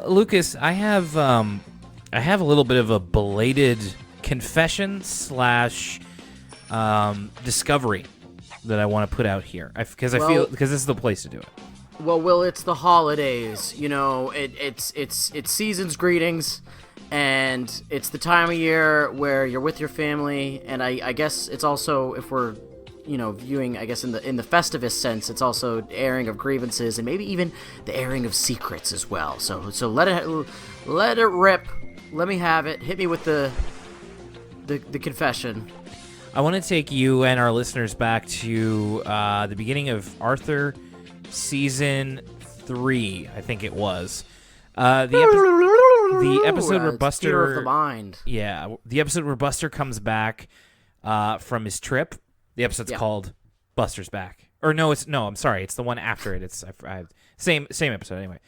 Lucas, I have a little bit of a belated confession slash discovery that I want to put out here because I feel this is the place to do it. Well, Will, it's the holidays. You know, it's season's greetings, and it's the time of year where you're with your family. And I guess it's also, if we're, viewing, I guess in the Festivus sense, it's also airing of grievances and maybe even the airing of secrets as well. So let it rip. Let me have it. Hit me with the confession. I want to take you and our listeners back to the beginning of Arthur Season 3, I think it was. The episode where Buster... Theater of the Mind. Yeah, the episode where Buster comes back from his trip. The episode's called Buster's Back. Or I'm sorry, it's the one after it. It's same episode anyway.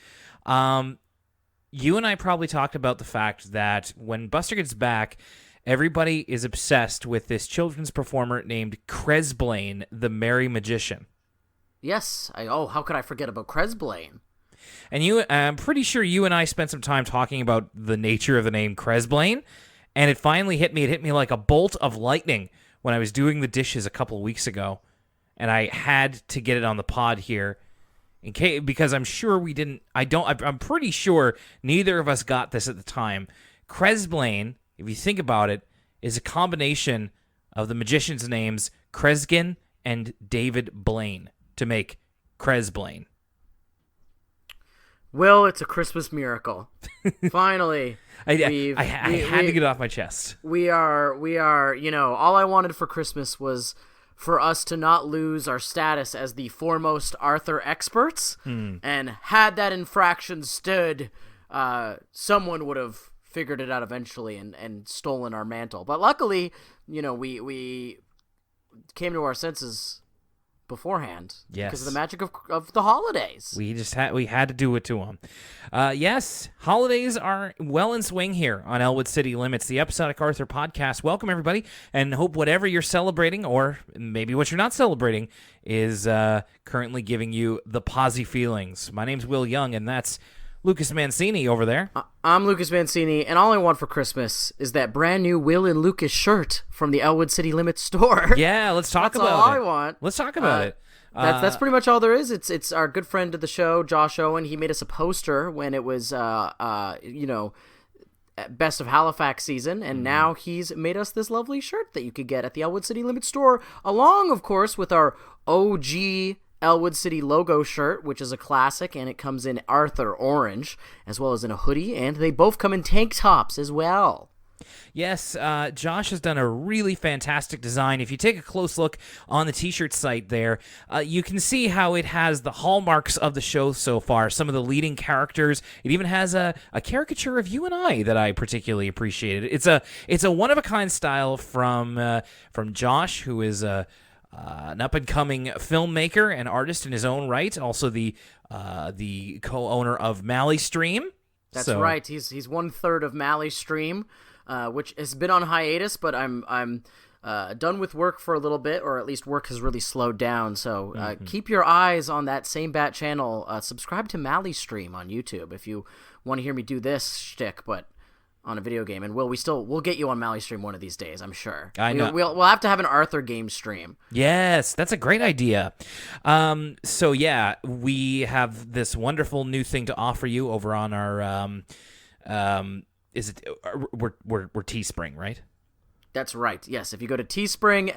You and I probably talked about the fact that when Buster gets back, everybody is obsessed with this children's performer named Cresblaine, the Merry Magician. Yes. How could I forget about Cresblaine? And I'm pretty sure you and I spent some time talking about the nature of the name Cresblaine, and it finally hit me. It hit me like a bolt of lightning when I was doing the dishes a couple of weeks ago, and I had to get it on the pod here, because I'm sure we didn't. I'm pretty sure neither of us got this at the time. Cresblaine, if you think about it, is a combination of the magician's names Kresgen and David Blaine to make Cresblaine. Will, it's a Christmas miracle. Finally. I had to get it off my chest. We are, all I wanted for Christmas was for us to not lose our status as the foremost Arthur experts. And had that infraction stood, someone would have figured it out eventually and stolen our mantle. But luckily, we came to our senses beforehand. Yes. Because of the magic of the holidays. We had to do it to them. Yes, holidays are well in swing here on Elwood City Limits, the Episodic Arthur podcast. Welcome, everybody, and hope whatever you're celebrating, or maybe what you're not celebrating, is currently giving you the posy feelings. My name's Will Young, and that's Lucas Mancini over there. I'm Lucas Mancini, and all I want for Christmas is that brand new Will and Lucas shirt from the Elwood City Limits store. Yeah, let's talk about it. That's all I want. Let's talk about it. That's pretty much all there is. It's our good friend of the show, Josh Owen. He made us a poster when it was, Best of Halifax season, and now he's made us this lovely shirt that you could get at the Elwood City Limits store, along, of course, with our OG Elwood City logo shirt, which is a classic, and it comes in Arthur orange, as well as in a hoodie, and they both come in tank tops as well. Yes, Josh has done a really fantastic design. If you take a close look on the t-shirt site there, you can see how it has the hallmarks of the show so far, some of the leading characters. It even has a caricature of you and I that I particularly appreciated. It's a one-of-a-kind style from Josh, who is an up-and-coming filmmaker and artist in his own right, also the co-owner of Mally Stream. That's right. He's 1/3 of Mally Stream, which has been on hiatus, but I'm done with work for a little bit, or at least work has really slowed down. So keep your eyes on that same bat channel. Subscribe to Mally Stream on YouTube if you want to hear me do this shtick, but on a video game. And we'll get you on Mally Stream one of these days, I'm sure. I know. We'll have to have an Arthur game stream. Yes, that's a great idea. So yeah, we have this wonderful new thing to offer you over on our we're Teespring, right? That's right. Yes, if you go to Teespring,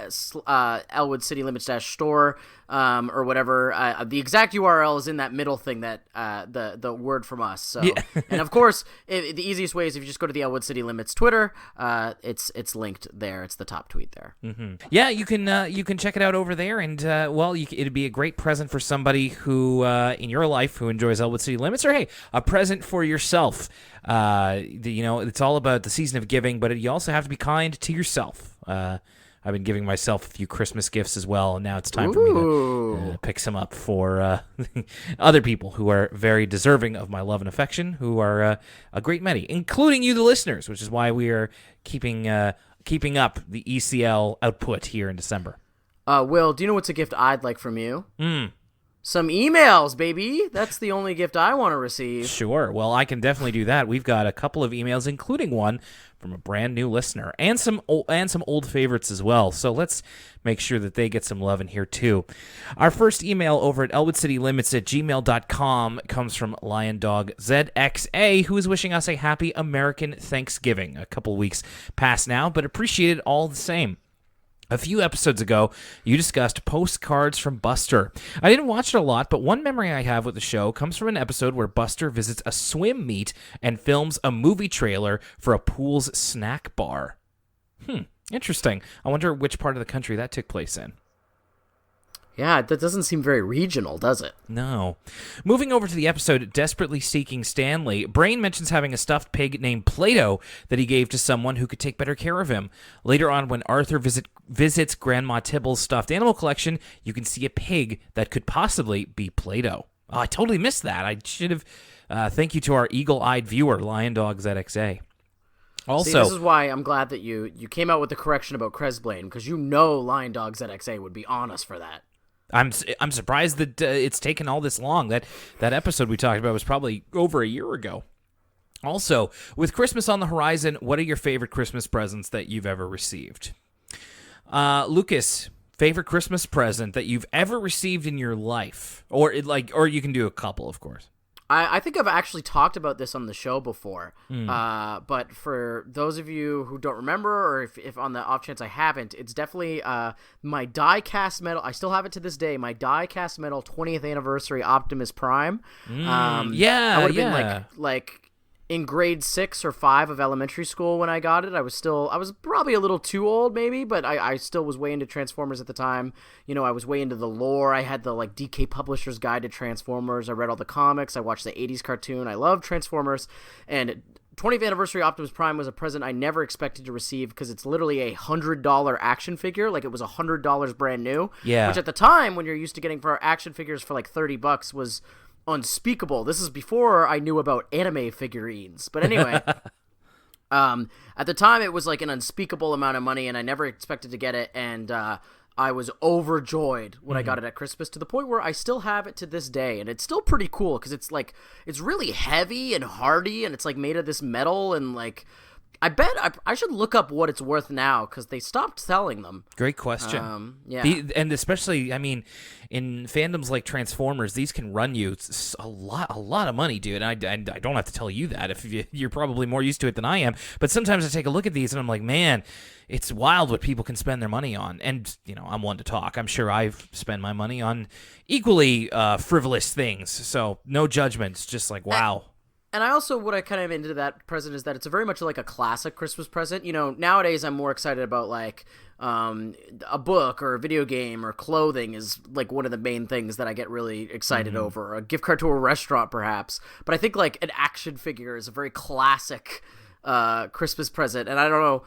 Elwood City Limits store, or whatever, the exact URL is in that middle thing that the word from us. So, yeah. And of course, the easiest way is if you just go to the Elwood City Limits Twitter. It's linked there. It's the top tweet there. Mm-hmm. Yeah, you can check it out over there, and it'd be a great present for somebody who in your life who enjoys Elwood City Limits, or hey, a present for yourself. It's all about the season of giving, but you also have to be kind to yourself. I've been giving myself a few Christmas gifts as well, and now it's time for me to pick some up for other people who are very deserving of my love and affection, who are a great many, including you, the listeners, which is why we are keeping up the ECL output here in December. Will, do you know what's a gift I'd like from you? Some emails, baby. That's the only gift I want to receive. Sure. Well, I can definitely do that. We've got a couple of emails, including one from a brand new listener, and some old favorites as well. So let's make sure that they get some love in here too. Our first email over at elwoodcitylimits@gmail.com comes from Lion Dog ZXA, who is wishing us a happy American Thanksgiving. A couple weeks past now, but appreciate it all the same. A few episodes ago, you discussed Postcards from Buster. I didn't watch it a lot, but one memory I have with the show comes from an episode where Buster visits a swim meet and films a movie trailer for a pool's snack bar. Interesting. I wonder which part of the country that took place in. Yeah, that doesn't seem very regional, does it? No. Moving over to the episode Desperately Seeking Stanley, Brain mentions having a stuffed pig named Plato that he gave to someone who could take better care of him. Later on, when Arthur visits Grandma Tibble's stuffed animal collection, you can see a pig that could possibly be Plato. Oh, I totally missed that. I should have... thank you to our eagle-eyed viewer, Lion Dog ZXA. Also, see, this is why I'm glad that you came out with the correction about Cresblaine, because you know Lion Dog ZXA would be on us for that. I'm surprised that it's taken all this long. That episode we talked about was probably over a year ago. Also, with Christmas on the horizon, what are your favorite Christmas presents that you've ever received? Lucas, favorite Christmas present that you've ever received in your life, or you can do a couple, of course. I think I've actually talked about this on the show before, but for those of you who don't remember, or if on the off chance I haven't, it's definitely my die-cast metal. I still have it to this day. My die-cast metal 20th anniversary Optimus Prime. I would have been like in grade 6 or 5 of elementary school when I got it. I was probably a little too old maybe, but I still was way into Transformers at the time. You know, I was way into the lore. I had the DK Publisher's Guide to Transformers. I read all the comics. I watched the 80s cartoon. I love Transformers. And 20th anniversary Optimus Prime was a present I never expected to receive because it's literally a $100 action figure. Like, it was $100 brand new. Yeah. Which at the time, when you're used to getting for action figures for like $30, was unspeakable. This is before I knew about anime figurines. But anyway, at the time it was like an unspeakable amount of money, and I never expected to get it, and I was overjoyed when I got it at Christmas, to the point where I still have it to this day, and it's still pretty cool because it's really heavy and hardy, and it's like made of this metal, and like I bet I should look up what it's worth now because they stopped selling them. Great question. Yeah. And especially, I mean, in fandoms like Transformers, these can run you a lot of money, dude. And I don't have to tell you that if you're probably more used to it than I am. But sometimes I take a look at these and I'm like, man, it's wild what people can spend their money on. And, you know, I'm one to talk. I'm sure I've spent my money on equally frivolous things. So no judgments, just like, wow. And I also, what I kind of into that present is that it's very much like a classic Christmas present. You know, nowadays I'm more excited about like a book or a video game or clothing is like one of the main things that I get really excited over. A gift card to a restaurant, perhaps. But I think like an action figure is a very classic Christmas present. And I don't know,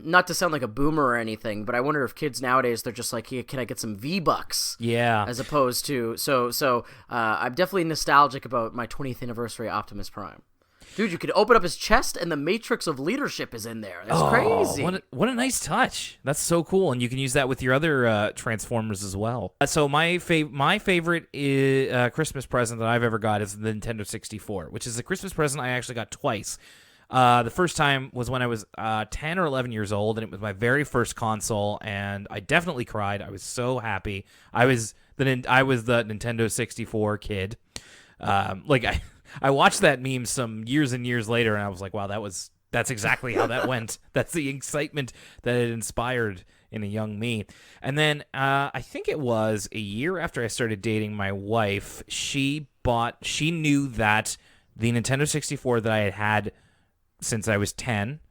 not to sound like a boomer or anything, but I wonder if kids nowadays, they're just like, hey, can I get some V-Bucks? Yeah. As opposed to, so I'm definitely nostalgic about my 20th anniversary Optimus Prime. Dude, you could open up his chest and the Matrix of Leadership is in there. That's crazy. What a nice touch. That's so cool. And you can use that with your other Transformers as well. So my favorite Christmas present that I've ever got is the Nintendo 64, which is a Christmas present I actually got twice. The first time was when I was 10 or 11 years old, and it was my very first console, and I definitely cried. I was so happy. I was the Nintendo 64 kid. I watched that meme some years and years later, and I was like, wow, that's exactly how that went. That's the excitement that it inspired in a young me. And then I think it was a year after I started dating my wife, she knew that the Nintendo 64 that I had since I was 10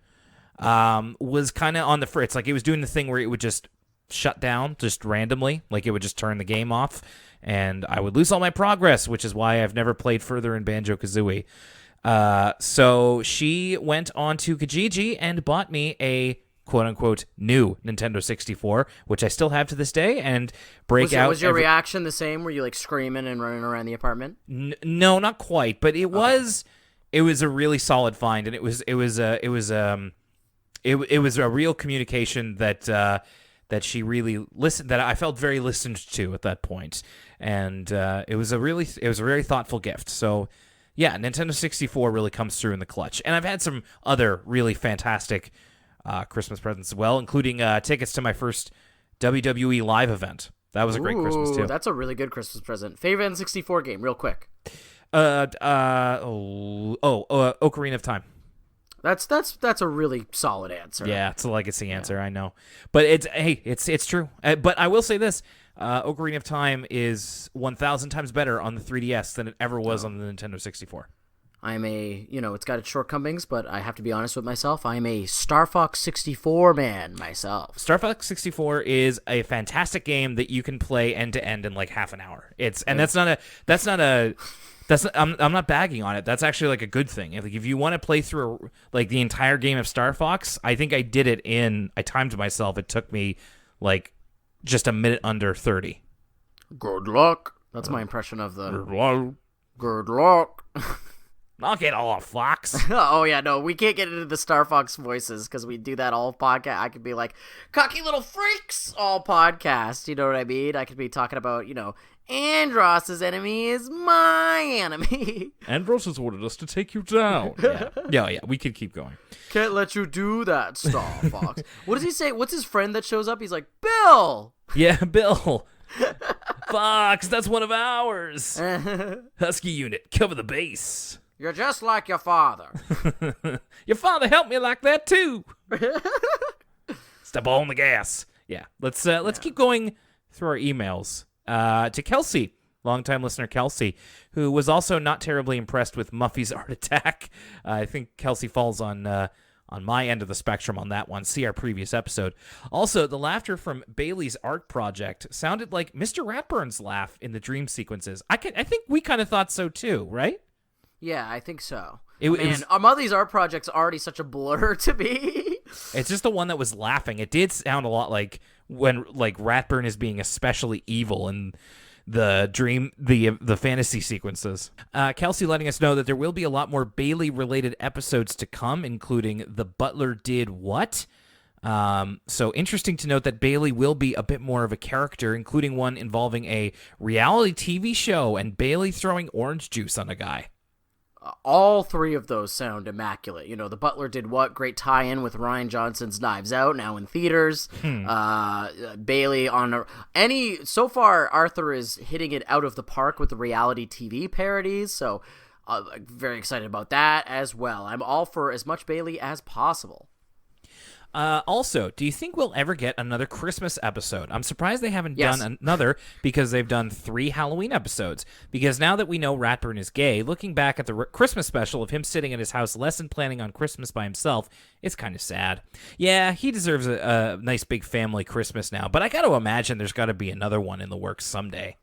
was kind of on the fritz. Like, it was doing the thing where it would just shut down just randomly. Like, it would just turn the game off, and I would lose all my progress, which is why I've never played further in Banjo-Kazooie. So she went on to Kijiji and bought me a quote-unquote new Nintendo 64, which I still have to this day, and Was your reaction the same? Were you, like, screaming and running around the apartment? No, not quite, but it was... It was a really solid find, and it was a real communication that that she really listened, that I felt very listened to at that point. And it was a very thoughtful gift. So yeah, Nintendo 64 really comes through in the clutch. And I've had some other really fantastic Christmas presents as well, including tickets to my first WWE live event. That was a great Christmas too. That's a really good Christmas present. Favorite N64 game, real quick. Ocarina of Time. That's a really solid answer. Yeah, it's a legacy answer, I know. But it's true. But I will say this, Ocarina of Time is 1,000 times better on the 3DS than it ever was on the Nintendo 64. It's got its shortcomings, but I have to be honest with myself. I'm a Star Fox 64 man myself. Star Fox 64 is a fantastic game that you can play end to end in like half an hour. I'm not bagging on it. That's actually like a good thing. If you want to play through like the entire game of Star Fox, I think I did it I timed myself. It took me like just a minute under 30. Good luck. That's my impression of the good luck. Knock it off, Fox. Oh, yeah, no, we can't get into the Star Fox voices because we do that all podcast. I could be like, cocky little freaks all podcast. You know what I mean? I could be talking about, Andross's enemy is my enemy. Andros has ordered us to take you down. Yeah, we could keep going. Can't let you do that, Star Fox. What does he say? What's his friend that shows up? He's like, Bill! Yeah, Bill. Fox, that's one of ours. Husky unit, cover the base. You're just like your father. Your father helped me like that too. Step on the gas. Yeah, let's keep going through our emails. To Kelsey, longtime listener Kelsey, who was also not terribly impressed with Muffy's art attack. I think Kelsey falls on my end of the spectrum on that one. See our previous episode. Also, the laughter from Bailey's art project sounded like Mr. Ratburn's laugh in the dream sequences. I think we kind of thought so too, right? Yeah, I think so. Mothy's art project's already such a blur to me. It's just the one that was laughing. It did sound a lot like when like Ratburn is being especially evil in the dream, the fantasy sequences. Kelsey letting us know that there will be a lot more Bailey-related episodes to come, including The Butler Did What? So interesting to note that Bailey will be a bit more of a character, including one involving a reality TV show and Bailey throwing orange juice on a guy. All three of those sound immaculate. The Butler Did What? Great tie-in with Rian Johnson's Knives Out, now in theaters. Bailey so far, Arthur is hitting it out of the park with the reality TV parodies, so very excited about that as well. I'm all for as much Bailey as possible. Also, do you think we'll ever get another Christmas episode? I'm surprised they haven't done another, because they've done 3 Halloween episodes. Because now that we know Ratburn is gay, looking back at the Christmas special of him sitting at his house lesson planning on Christmas by himself, it's kind of sad. Yeah, he deserves a nice big family Christmas now, but I got to imagine there's got to be another one in the works someday.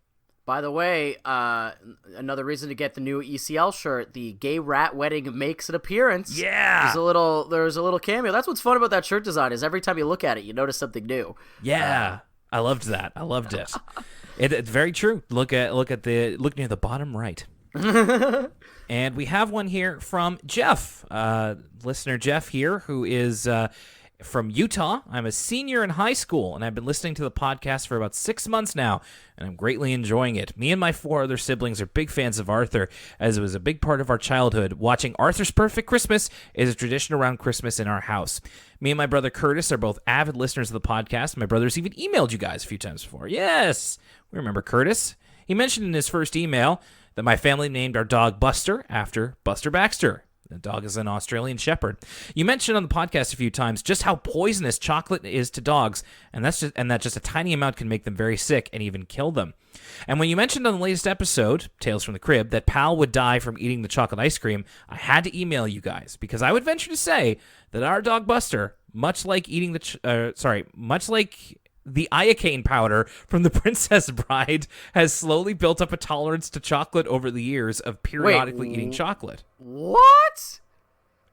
By the way, another reason to get the new ECL shirt, the Gay Rat Wedding makes an appearance. Yeah. There's a little cameo. That's what's fun about that shirt design, is every time you look at it, you notice something new. Yeah. I loved that. I loved it. It's very true. Look near the bottom right. And we have one here from Jeff, listener Jeff here, who is from Utah. I'm a senior in high school, and I've been listening to the podcast for about 6 months now, and I'm greatly enjoying it. Me and my 4 other siblings are big fans of Arthur, as it was a big part of our childhood. Watching Arthur's Perfect Christmas is a tradition around Christmas in our house. Me and my brother Curtis are both avid listeners of the podcast. My brother's even emailed you guys a few times before. Yes, we remember Curtis. He mentioned in his first email that my family named our dog Buster after Buster Baxter. The dog is an Australian Shepherd. You mentioned on the podcast a few times just how poisonous chocolate is to dogs, and that just a tiny amount can make them very sick and even kill them. And when you mentioned on the latest episode, Tales from the Crib, that Pal would die from eating the chocolate ice cream, I had to email you guys, because I would venture to say that our dog Buster, much like the iocane powder from The Princess Bride, has slowly built up a tolerance to chocolate over the years of periodically eating chocolate. What?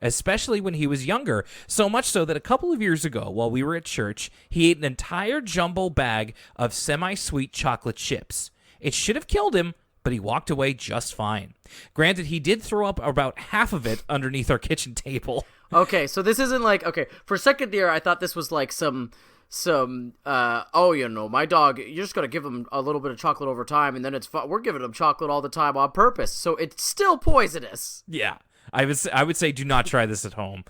Especially when he was younger. So much so that a couple of years ago, while we were at church, he ate an entire jumbo bag of semi-sweet chocolate chips. It should have killed him, but he walked away just fine. Granted, he did throw up about half of it underneath our kitchen table. Okay, so this isn't like, okay, for a second there, I thought this was like some some my dog, you're just gonna give him a little bit of chocolate over time, and then we're giving him chocolate all the time on purpose, so it's still poisonous. Yeah. I would say do not try this at home.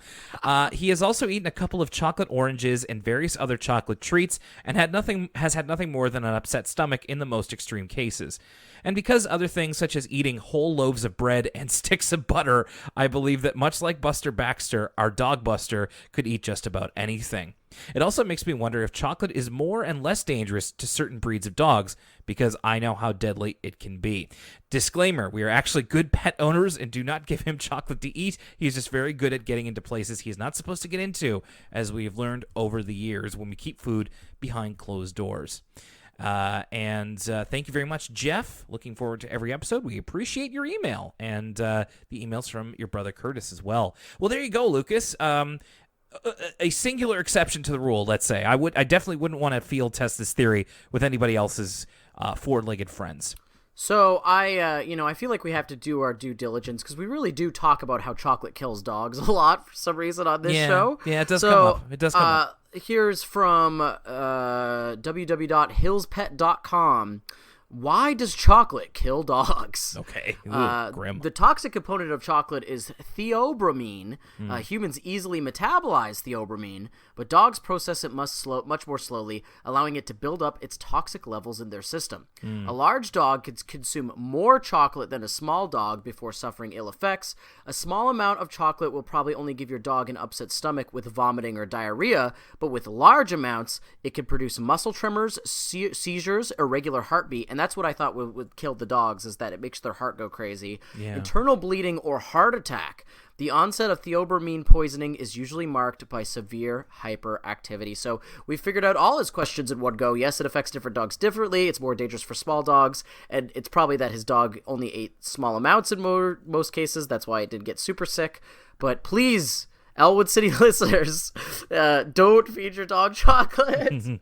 He has also eaten a couple of chocolate oranges and various other chocolate treats and has had nothing more than an upset stomach in the most extreme cases. And because other things such as eating whole loaves of bread and sticks of butter, I believe that much like Buster Baxter, our dog Buster could eat just about anything. It also makes me wonder if chocolate is more and less dangerous to certain breeds of dogs, because I know how deadly it can be. Disclaimer, we are actually good pet owners and do not give him chocolate to eat. He's just very good at getting into places he's not supposed to get into, as we've learned over the years when we keep food behind closed doors. Thank you very much, Jeff. Looking forward to every episode. We appreciate your email and the emails from your brother Curtis as well. Well, there you go, Lucas. A singular exception to the rule, let's say. I definitely wouldn't want to field test this theory with anybody else's four-legged friends. So I feel like we have to do our due diligence because we really do talk about how chocolate kills dogs a lot for some reason on this show. Yeah, it does come up. It does come up. Here's from www.hillspet.com. Why does chocolate kill dogs? Okay. Grim. The toxic component of chocolate is theobromine. Humans easily metabolize theobromine, but dogs process it much more slowly, allowing it to build up its toxic levels in their system. A large dog could consume more chocolate than a small dog before suffering ill effects. A small amount of chocolate will probably only give your dog an upset stomach with vomiting or diarrhea, but with large amounts, it can produce muscle tremors, seizures, irregular heartbeat, and that's what I thought would kill the dogs, is that it makes their heart go crazy. Yeah. Internal bleeding or heart attack. The onset of theobromine poisoning is usually marked by severe hyperactivity. So we figured out all his questions in one go. Yes, it affects different dogs differently. It's more dangerous for small dogs, and it's probably that his dog only ate small amounts in most cases. That's why it didn't get super sick. But please, Elwood City listeners, don't feed your dog chocolate.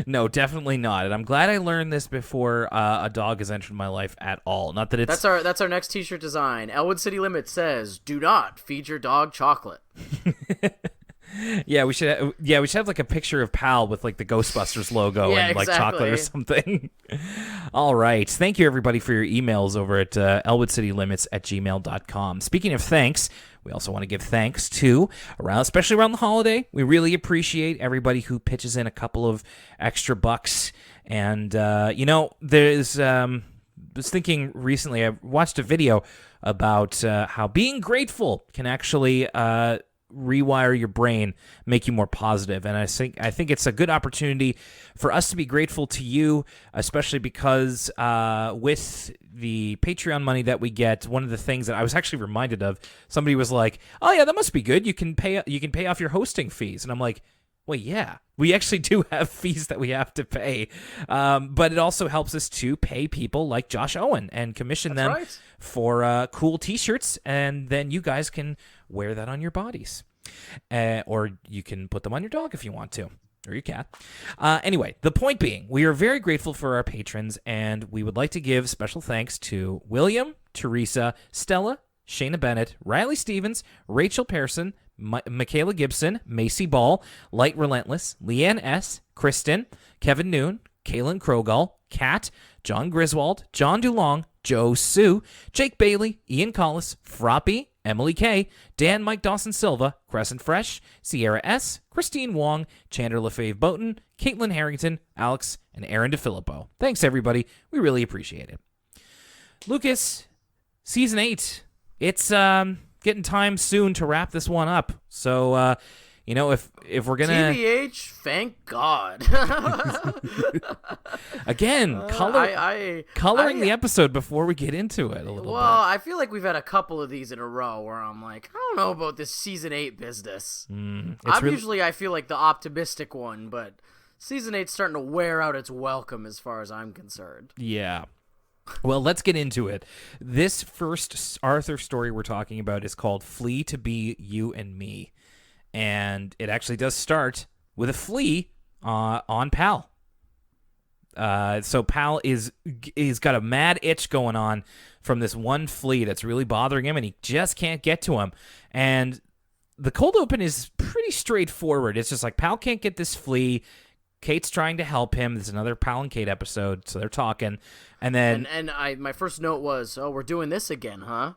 No, definitely not. And I'm glad I learned this before a dog has entered my life at all. Not that it's that's our next t-shirt design. Elwood City Limits says, "Do not feed your dog chocolate." Yeah, we should have like a picture of Pal with like the Ghostbusters logo and like chocolate or something. All right. Thank you everybody for your emails over at elwoodcitylimits@gmail.com. Speaking of thanks, we also want to give thanks to, especially around the holiday, we really appreciate everybody who pitches in a couple of extra bucks. And, was thinking recently, I watched a video about how being grateful can actually rewire your brain, make you more positive. And I think it's a good opportunity for us to be grateful to you, especially because with the Patreon money that we get, one of the things that I was actually reminded of, somebody was like, "Oh yeah, that must be good. You can pay off your hosting fees." And I'm like, well, yeah, we actually do have fees that we have to pay, but it also helps us to pay people like Josh Owen and commission them for cool T-shirts, and then you guys can wear that on your bodies, or you can put them on your dog if you want to, or your cat. Anyway, the point being, we are very grateful for our patrons, and we would like to give special thanks to William, Teresa, Stella, Shayna Bennett, Riley Stevens, Rachel Pearson, Michaela Gibson, Macy Ball, Light Relentless, Leanne S., Kristen, Kevin Noon, Kaylin Krogall, Kat, John Griswold, John DuLong, Joe Sue, Jake Bailey, Ian Collis, Froppy, Emily K., Dan Mike Dawson Silva, Crescent Fresh, Sierra S., Christine Wong, Chandler LaFave Boughton, Caitlin Harrington, Alex, and Aaron DeFilippo. Thanks, everybody. We really appreciate it. Lucas, Season 8. It's getting time soon to wrap this one up. So, if we're gonna TBH, thank God. Again, coloring the episode before we get into it a little bit. Well, I feel like we've had a couple of these in a row where I'm like, I don't know about this Season 8 business. Usually I feel like the optimistic one, but Season 8's starting to wear out its welcome as far as I'm concerned. Yeah. Well, let's get into it. This first Arthur story we're talking about is called Flea to Be You and Me. And it actually does start with a flea on Pal. So Pal is got a mad itch going on from this one flea that's really bothering him, and he just can't get to him. And the cold open is pretty straightforward. It's just like Pal can't get this flea. Kate's trying to help him. There's another Pal and Kate episode, so they're talking. And then my first note was, oh, we're doing this again, huh?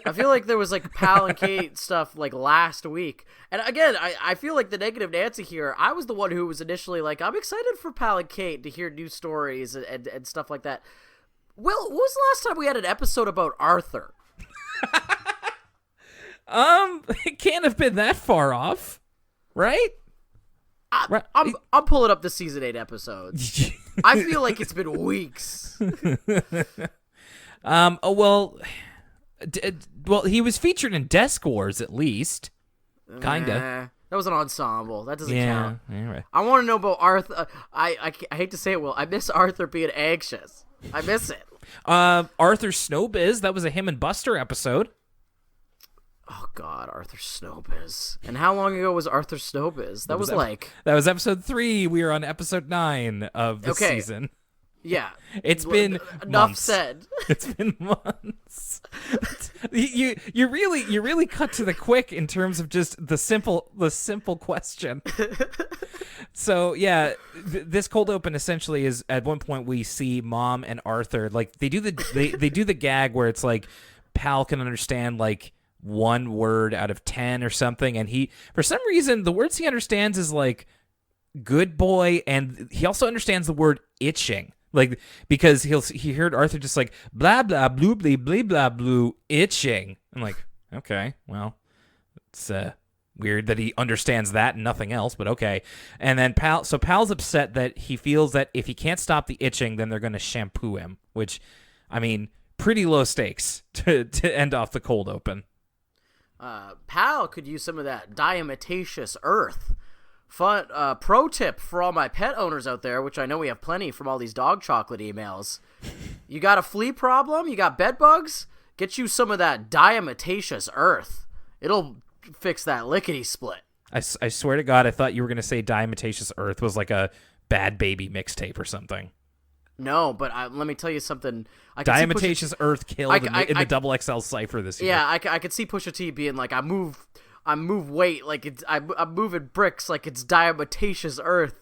I feel like there was like Pal and Kate stuff like last week. And again, I feel like the negative Nancy here, I was the one who was initially like, I'm excited for Pal and Kate to hear new stories and stuff like that. Well, when was the last time we had an episode about Arthur? It can't have been that far off, right? I'm pulling up the season 8 episodes. I feel like it's been weeks. Well, he was featured in Desk Wars at least, kinda. That was an ensemble. That doesn't count. Yeah, right. I want to know about Arthur. I hate to say it, Will. I miss Arthur being anxious. I miss it. Arthur Snowbiz. That was a him and Buster episode. Oh God, Arthur Snowbiz. And how long ago was Arthur Snowbiz? That was episode 3. We were on episode 9 of the season. Yeah, it's been enough months. said. It's been months. you really cut to the quick in terms of just the simple question. So yeah, this cold open essentially is at one point we see Mom and Arthur like they do the gag where it's like Pal can understand like one word out of 10 or something, and he for some reason the words he understands is like good boy, and he also understands the word itching. Like, because he heard Arthur just like, blah, blah, blue, blee, blee, blah, blue, itching. I'm like, okay, well, it's weird that he understands that and nothing else, but okay. And then Pal's upset that he feels that if he can't stop the itching, then they're going to shampoo him, which, I mean, pretty low stakes to end off the cold open. Pal could use some of that diatomaceous earth. Fun pro tip for all my pet owners out there, which I know we have plenty from all these dog chocolate emails. You got a flea problem? You got bed bugs? Get you some of that diatomaceous earth. It'll fix that lickety split. I swear to God, I thought you were going to say diatomaceous earth was like a Bad Baby mixtape or something. No, but let me tell you something. Diatomaceous earth killed in the Double XL Cypher this year. Yeah, I could see Pusha T being like, I move weight like it's I'm moving bricks like it's diatomaceous earth.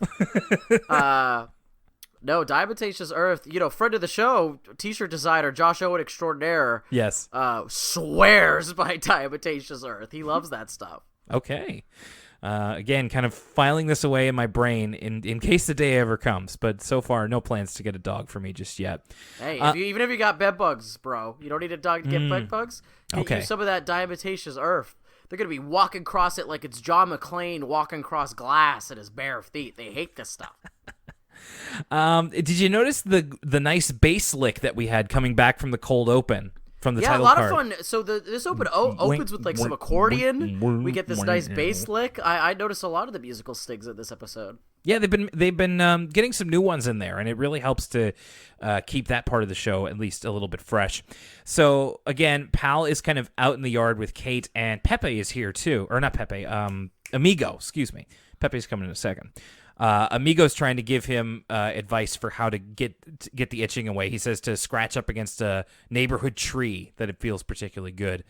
No, diatomaceous earth. You know, friend of the show, t-shirt designer Josh Owen extraordinaire. Yes. Swears by diatomaceous earth. He loves that stuff. Okay. Again, kind of filing this away in my brain in case the day ever comes. But so far, no plans to get a dog for me just yet. Hey, even if you got bed bugs, bro, you don't need a dog to get bed bugs. Use some of that diatomaceous earth. They're going to be walking across it like it's John McClane walking across glass at his bare feet. They hate this stuff. Did you notice the nice bass lick that we had coming back from the cold open? From the title card. Yeah, a lot of fun. So this opens with like some accordion. We get this nice bass lick. I noticed a lot of the musical stings in this episode. Yeah, they've been getting some new ones in there, and it really helps to keep that part of the show at least a little bit fresh. So again, Pal is kind of out in the yard with Kate, and Pepe is here too, or not Pepe, Amigo. Excuse me, Pepe's coming in a second. Amigo's trying to give him advice for how to get the itching away. He says to scratch up against a neighborhood tree that it feels particularly good.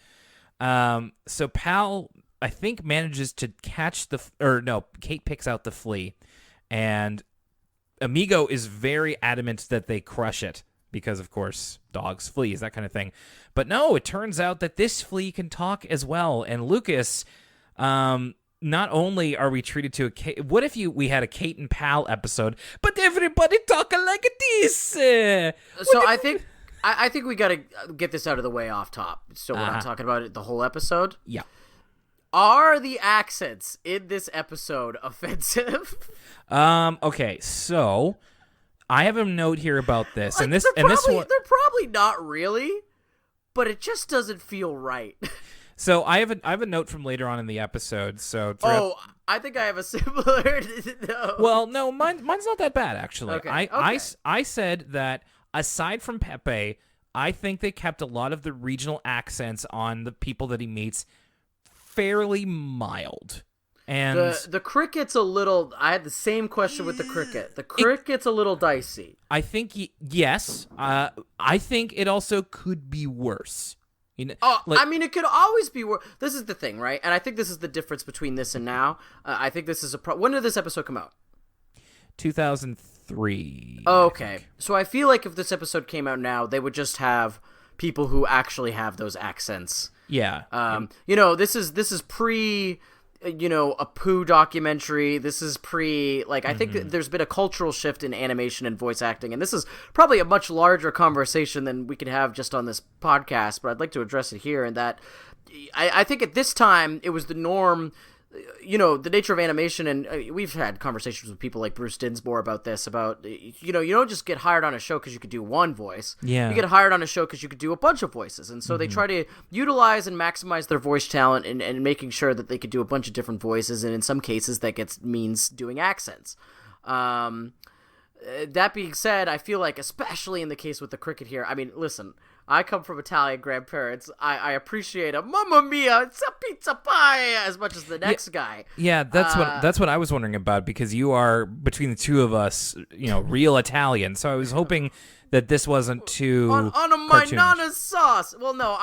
So Pal, I think, manages to catch Kate picks out the flea, and Amigo is very adamant that they crush it because, of course, dogs, fleas, that kind of thing. But no, it turns out that this flea can talk as well, and Lucas... not only are we treated to what if we had a Kate and Pal episode, but everybody talking like this? So I think we got to get this out of the way off top, so we're not talking about it the whole episode. Yeah. Are the accents in this episode offensive? Okay, so I have a note here about this, and this they're one they're probably not really, but it just doesn't feel right. So I have a note from later on in the episode. So I think I have a similar. No. Well, no, mine's not that bad actually. Okay. I said that aside from Pepe, I think they kept a lot of the regional accents on the people that he meets fairly mild. And the cricket's a little. I had the same question with the cricket. The cricket's a little dicey. I think yes. I think it also could be worse. You know, I mean, it could always be worse. This is the thing, right? And I think this is the difference between this and now. I think this is when did this episode come out? 2003. Okay. So I feel like if this episode came out now, they would just have people who actually have those accents. Yeah. You know, this is pre, you know, a Pooh documentary. This is pre, like, I think that there's been a cultural shift in animation and voice acting, and this is probably a much larger conversation than we could have just on this podcast, but I'd like to address it here, and that I think at this time it was the norm. You know, the nature of animation, and we've had conversations with people like Bruce Dinsmore about this, about, you know, you don't just get hired on a show because you could do one voice. Yeah. You get hired on a show because you could do a bunch of voices. And so they try to utilize and maximize their voice talent and making sure that they could do a bunch of different voices. And in some cases, that means doing accents. That being said, I feel like, especially in the case with the cricket here, I mean, listen, I come from Italian grandparents. I appreciate a Mamma Mia, it's a pizza pie as much as the next guy. Yeah, that's what I was wondering about, because you are, between the two of us, you know, real Italian. So I was hoping that this wasn't too on my cartoonish. nana's sauce. Well, no,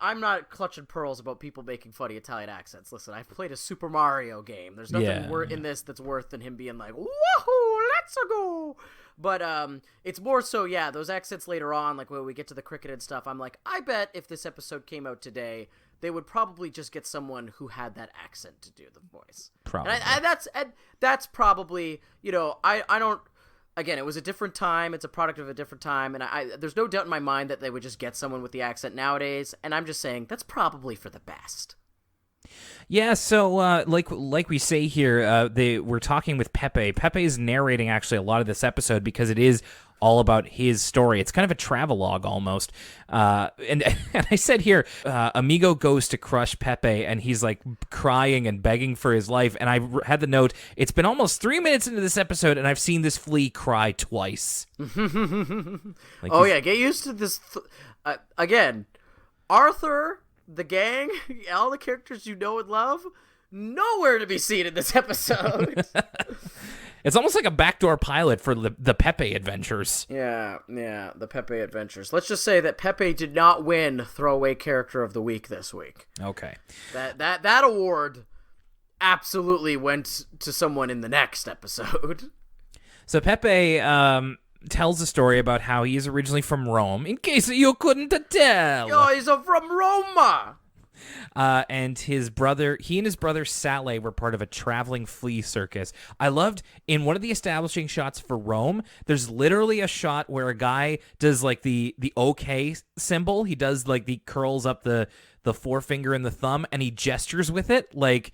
I'm not clutching pearls about people making funny Italian accents. Listen, I've played a Super Mario game. There's nothing in this that's worse than him being like, woohoo, let's go. But it's more so, yeah, those accents later on, like when we get to the cricket and stuff, I'm like, I bet if this episode came out today, they would probably just get someone who had that accent to do the voice. Probably. And that's probably, you know, I don't, again, it was a different time. It's a product of a different time. And there's no doubt in my mind that they would just get someone with the accent nowadays. And I'm just saying that's probably for the best. Yeah, so like we say here, we're talking with Pepe. Pepe is narrating actually a lot of this episode because it is all about his story. It's kind of a travelogue almost. And I said here, Amigo goes to crush Pepe, and he's like crying and begging for his life. And I had the note, it's been almost 3 minutes into this episode, and I've seen this flea cry twice. Yeah, get used to this. Again, Arthur, the gang, all the characters you know and love, nowhere to be seen in this episode. It's almost like a backdoor pilot for the Pepe Adventures. Yeah, the Pepe Adventures. Let's just say that Pepe did not win Throwaway Character of the Week this week. Okay. That award absolutely went to someone in the next episode. So Pepe tells a story about how he is originally from Rome, in case you couldn't tell. Yo, he's from Roma. And he and his brother Sale were part of a traveling flea circus. I loved, in one of the establishing shots for Rome, there's literally a shot where a guy does like the OK symbol. He does like the curls up the forefinger and the thumb, and he gestures with it like,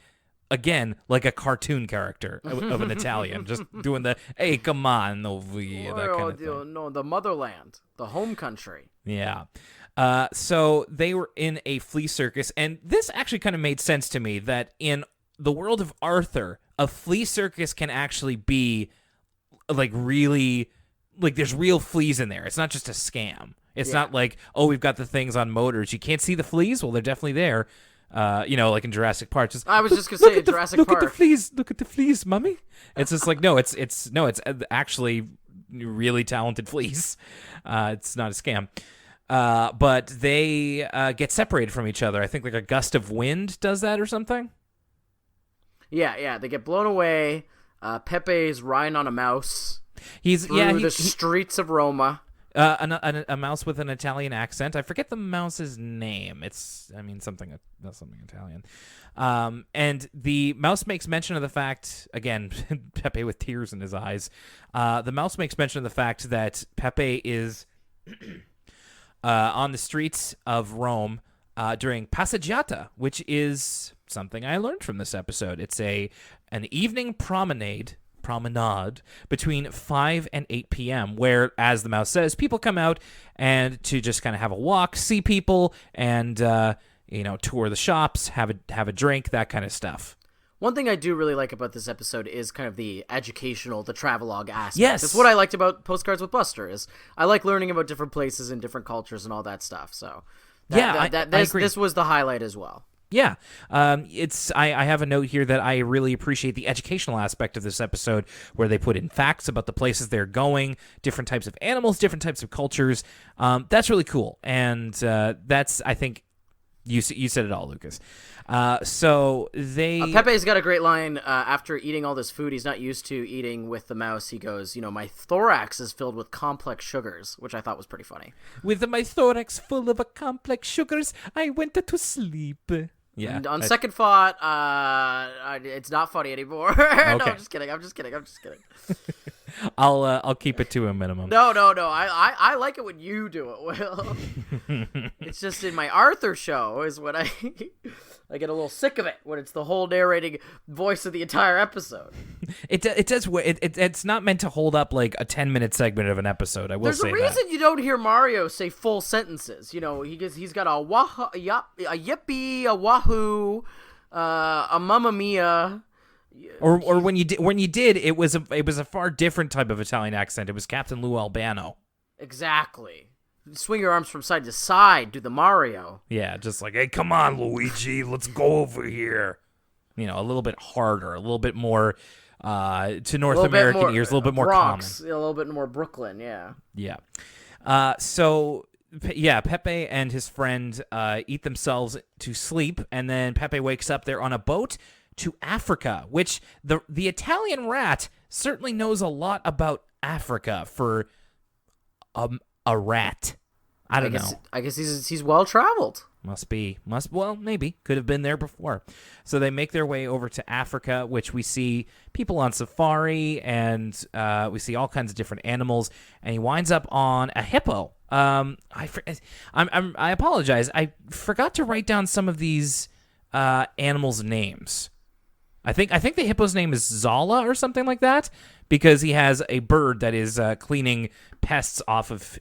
again, like a cartoon character of an Italian, just doing the, hey, come on, over here, that kind of thing. No, the motherland, the home country. Yeah. So they were in a flea circus, and this actually kind of made sense to me, that in the world of Arthur, a flea circus can actually be like really, like there's real fleas in there. It's not just a scam. It's not like, oh, we've got the things on motors. You can't see the fleas? Well, they're definitely there. You know, like in Jurassic Park. I was just gonna say Jurassic Park. Look at the fleas. Look at the fleas, mummy. It's just like, no, it's actually really talented fleas. It's not a scam. But they get separated from each other. I think like a gust of wind does that or something. Yeah, they get blown away. Pepe's riding on a mouse. He's through the streets of Roma. A mouse with an Italian accent. I forget the mouse's name. It's something Italian. And the mouse makes mention of the fact, again, Pepe with tears in his eyes. The mouse makes mention of the fact that Pepe is on the streets of Rome during passeggiata, which is something I learned from this episode. It's an evening promenade between 5 and 8 p.m., where, as the mouse says, people come out and to just kind of have a walk, see people, and tour the shops, have a drink, that kind of stuff. One thing I do really like about this episode is kind of the educational, the travelogue aspect. Yes. That's what I liked about Postcards with Buster, is I like learning about different places and different cultures and all that stuff. So, I agree. This was the highlight as well. Yeah, I have a note here that I really appreciate the educational aspect of this episode, where they put in facts about the places they're going, different types of animals, different types of cultures. That's really cool, and that's, I think, you said it all, Lucas. So they Pepe's got a great line after eating all this food he's not used to eating with the mouse. He goes, my thorax is filled with complex sugars, which I thought was pretty funny. With my thorax full of complex sugars, I went to sleep. Yeah. And on second thought, it's not funny anymore. No, Okay. I'm just kidding. I'll keep it to a minimum. No. I like it when you do it, Will. It's just in my Arthur show is when I get a little sick of it when it's the whole narrating voice of the entire episode. It does. It's not meant to hold up like a 10-minute segment of an episode. I will say that. There's a reason you don't hear Mario say full sentences. He's got a wah, a yippee, a wahoo, a mamma mia. Or when you did, it was a far different type of Italian accent. It was Captain Lou Albano. Exactly. Swing your arms from side to side, do the Mario. Yeah, just like, hey, come on, Luigi, let's go over here. A little bit harder, a little bit more to North American ears, a little bit more Bronx, common. A little bit more Brooklyn, yeah. Yeah. So Pepe and his friend eat themselves to sleep, and then Pepe wakes up. They're on a boat to Africa, which the Italian rat certainly knows a lot about Africa for a rat. I don't know. I guess he's well traveled. Maybe could have been there before. So they make their way over to Africa, which we see people on safari, and we see all kinds of different animals. And he winds up on a hippo. I apologize. I forgot to write down some of these animals' names. I think the hippo's name is Zala or something like that, because he has a bird that is cleaning pests off of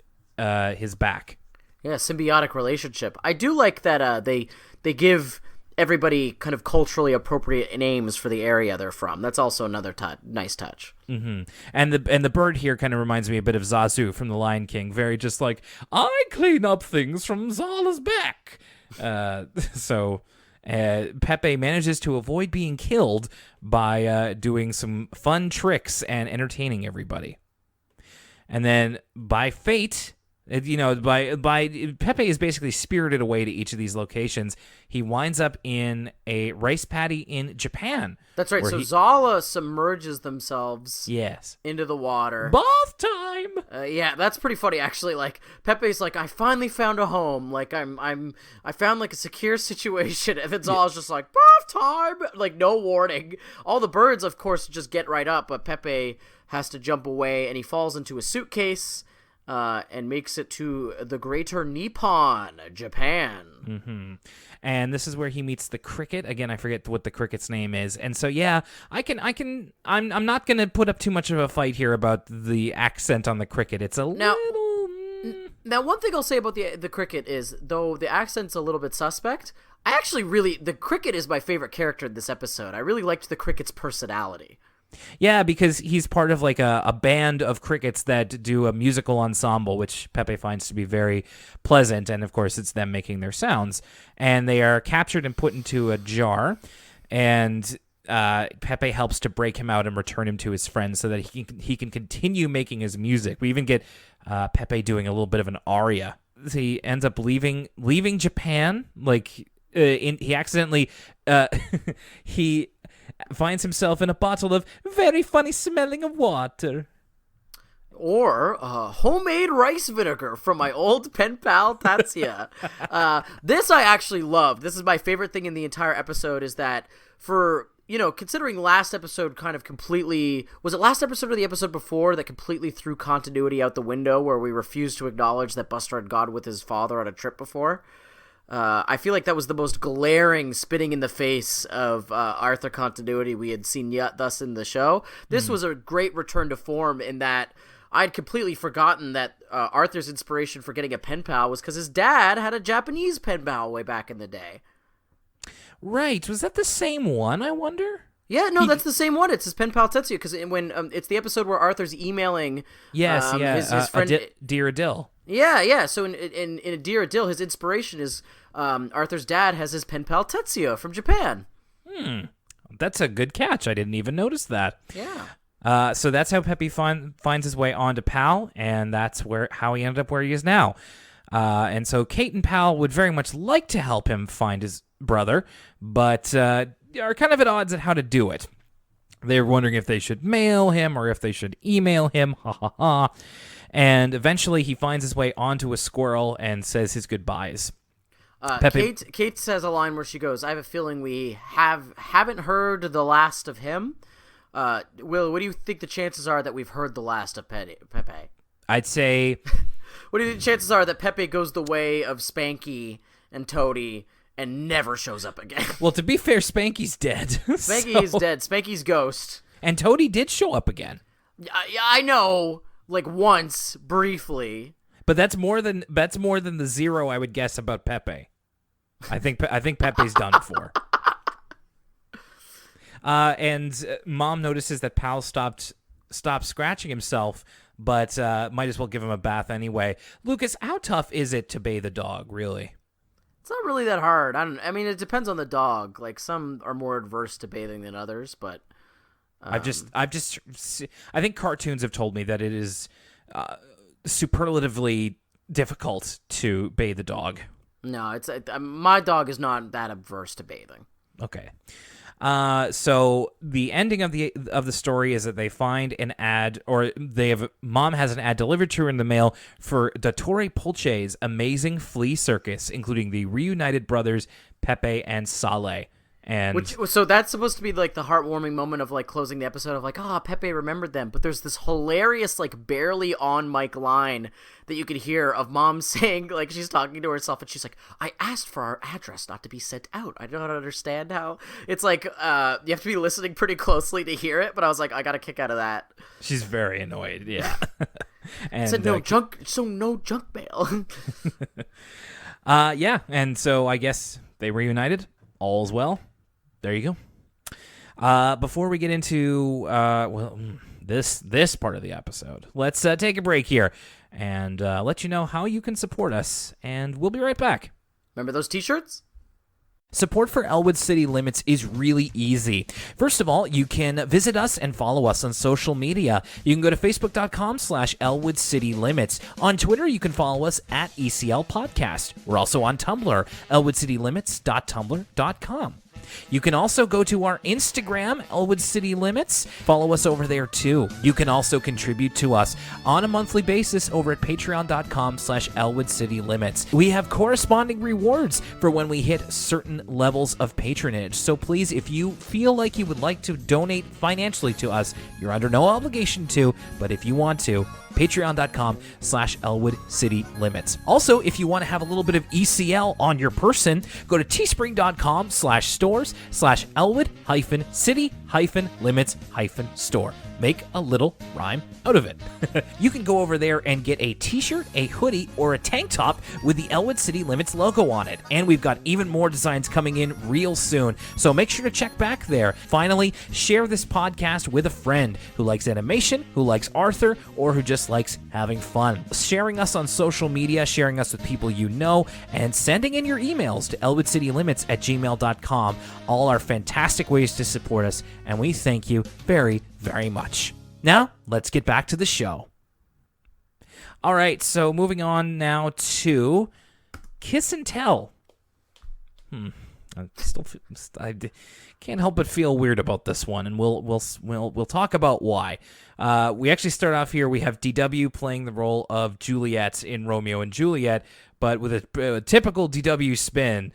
his back. Yeah, symbiotic relationship. I do like that they give everybody kind of culturally appropriate names for the area they're from. That's also another nice touch. Mm-hmm. And the bird here kind of reminds me a bit of Zazu from The Lion King. Very just like, I clean up things from Zala's back. So Pepe manages to avoid being killed by doing some fun tricks and entertaining everybody. And then by fate, by Pepe is basically spirited away to each of these locations. He winds up in a rice paddy in Japan. That's right. So Zala submerges themselves into the water. Bath time. Yeah, that's pretty funny actually. Like Pepe's like, I finally found a home. Like I found like a secure situation, and then Zala's just like, bath time. Like no warning. All the birds, of course, just get right up, but Pepe has to jump away, and he falls into a suitcase. And makes it to the Greater Nippon, Japan. Mm-hmm. And this is where he meets the cricket. Again, I forget what the cricket's name is. And so, I'm not going to put up too much of a fight here about the accent on the cricket. It's little... Now, one thing I'll say about the cricket is, though the accent's a little bit suspect, I actually the cricket is my favorite character in this episode. I really liked the cricket's personality. Yeah, because he's part of like a band of crickets that do a musical ensemble, which Pepe finds to be very pleasant. And of course, it's them making their sounds. And they are captured and put into a jar. And Pepe helps to break him out and return him to his friends so that he can continue making his music. We even get Pepe doing a little bit of an aria. He ends up leaving Japan. Like he accidentally he finds himself in a bottle of very funny smelling of water. Or homemade rice vinegar from my old pen pal Tatsuya. This I actually love. This is my favorite thing in the entire episode, is that for, considering last episode kind of completely... Was it last episode or the episode before that completely threw continuity out the window, where we refused to acknowledge that Buster had gone with his father on a trip before? I feel like that was the most glaring spitting in the face of Arthur continuity we had seen yet thus in the show. This was a great return to form in that I'd completely forgotten that Arthur's inspiration for getting a pen pal was because his dad had a Japanese pen pal way back in the day. Right. Was that the same one, I wonder? Yeah, no, that's the same one. It's his pen pal Tetsuya, because when it's the episode where Arthur's emailing his friend... Dear Adil. Yeah. So in a Dear Adil, his inspiration is Arthur's dad has his pen pal Tetsuya from Japan. That's a good catch. I didn't even notice that. Yeah. So that's how Pepe finds his way onto Pal, and that's how he ended up where he is now. And so Kate and Pal would very much like to help him find his brother, but are kind of at odds at how to do it. They're wondering if they should mail him or if they should email him. Ha ha ha. And eventually he finds his way onto a squirrel and says his goodbyes. Kate says a line where she goes, "I have a feeling we haven't heard the last of him." Will, what do you think the chances are that we've heard the last of Pepe? I'd say... What do you think the chances are that Pepe goes the way of Spanky and Toady and never shows up again? Well, to be fair, Spanky's dead. Spanky's dead. Spanky's ghost. And Toady did show up again. Yeah, I know, like once, briefly. But that's more than the 0 I would guess about Pepe. I think Pepe's done for. And Mom notices that Pal stopped scratching himself, but might as well give him a bath anyway. Lucas, how tough is it to bathe a dog, really? It's not really that hard. I mean, it depends on the dog. Like, some are more adverse to bathing than others, but... I think cartoons have told me that it is superlatively difficult to bathe a dog. No, my dog is not that averse to bathing. Okay. So the ending of the story is that they find an ad, or Mom has an ad delivered to her in the mail for Dottore Pulce's amazing flea circus, including the reunited brothers Pepe and Sale. So that's supposed to be like the heartwarming moment of like closing the episode of like, Pepe remembered them. But there's this hilarious like barely on mic line that you could hear of Mom saying, like, she's talking to herself and she's like, "I asked for our address not to be sent out. I don't understand how." It's like you have to be listening pretty closely to hear it. But I was like, I got a kick out of that. She's very annoyed. Yeah. And said no junk mail. Yeah, and so I guess they reunited. All's well. There you go. Before we get into this part of the episode, let's take a break here and let you know how you can support us, and we'll be right back. Remember those t-shirts? Support for Elwood City Limits is really easy. First of all, you can visit us and follow us on social media. You can go to facebook.com/Elwood City Limits. On Twitter, you can follow us at ECL Podcast. We're also on Tumblr, elwoodcitylimits.tumblr.com. You can also go to our Instagram, Elwood City Limits. Follow us over there too. You can also contribute to us on a monthly basis over at patreon.com/Elwood City Limits. We have corresponding rewards for when we hit certain levels of patronage. So please, if you feel like you would like to donate financially to us, you're under no obligation to, but if you want to, patreon.com/Elwood City Limits. Also, if you want to have a little bit of ECL on your person, go to teespring.com/stores/Elwood-City-Limits-store. Make a little rhyme out of it. You can go over there and get a t-shirt, a hoodie, or a tank top with the Elwood City Limits logo on it. And we've got even more designs coming in real soon, so make sure to check back there. Finally, share this podcast with a friend who likes animation, who likes Arthur, or who just likes having fun. Sharing us on social media, sharing us with people you know, and sending in your emails to elwoodcitylimits@gmail.com. All are fantastic ways to support us, and we thank you very, very much. Now, let's get back to the show. All right, so moving on now to Kiss and Tell. I can't help but feel weird about this one, and we'll talk about why. We actually start off here. We have DW playing the role of Juliet in Romeo and Juliet, but with a typical DW spin.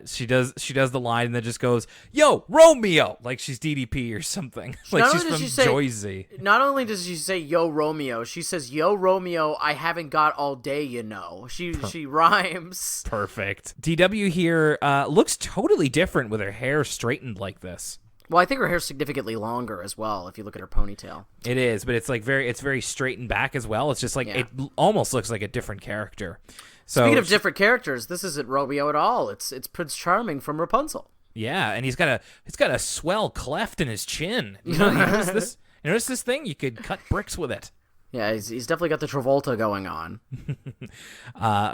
She does the line and then just goes, "Yo, Romeo!" Like she's DDP or something. Like she's from Joyzy. Not only does she say "Yo, Romeo," she says, "Yo, Romeo, I haven't got all day, you know." She rhymes. Perfect. DW here looks totally different with her hair straightened like this. Well, I think her hair's significantly longer as well if you look at her ponytail. It is, but it's like very straightened back as well. It's just like It almost looks like a different character. So, speaking of different characters, this isn't Romeo at all. It's Prince Charming from Rapunzel. Yeah, and he's got a swell cleft in his chin. You notice this thing? You could cut bricks with it. Yeah, he's definitely got the Travolta going on.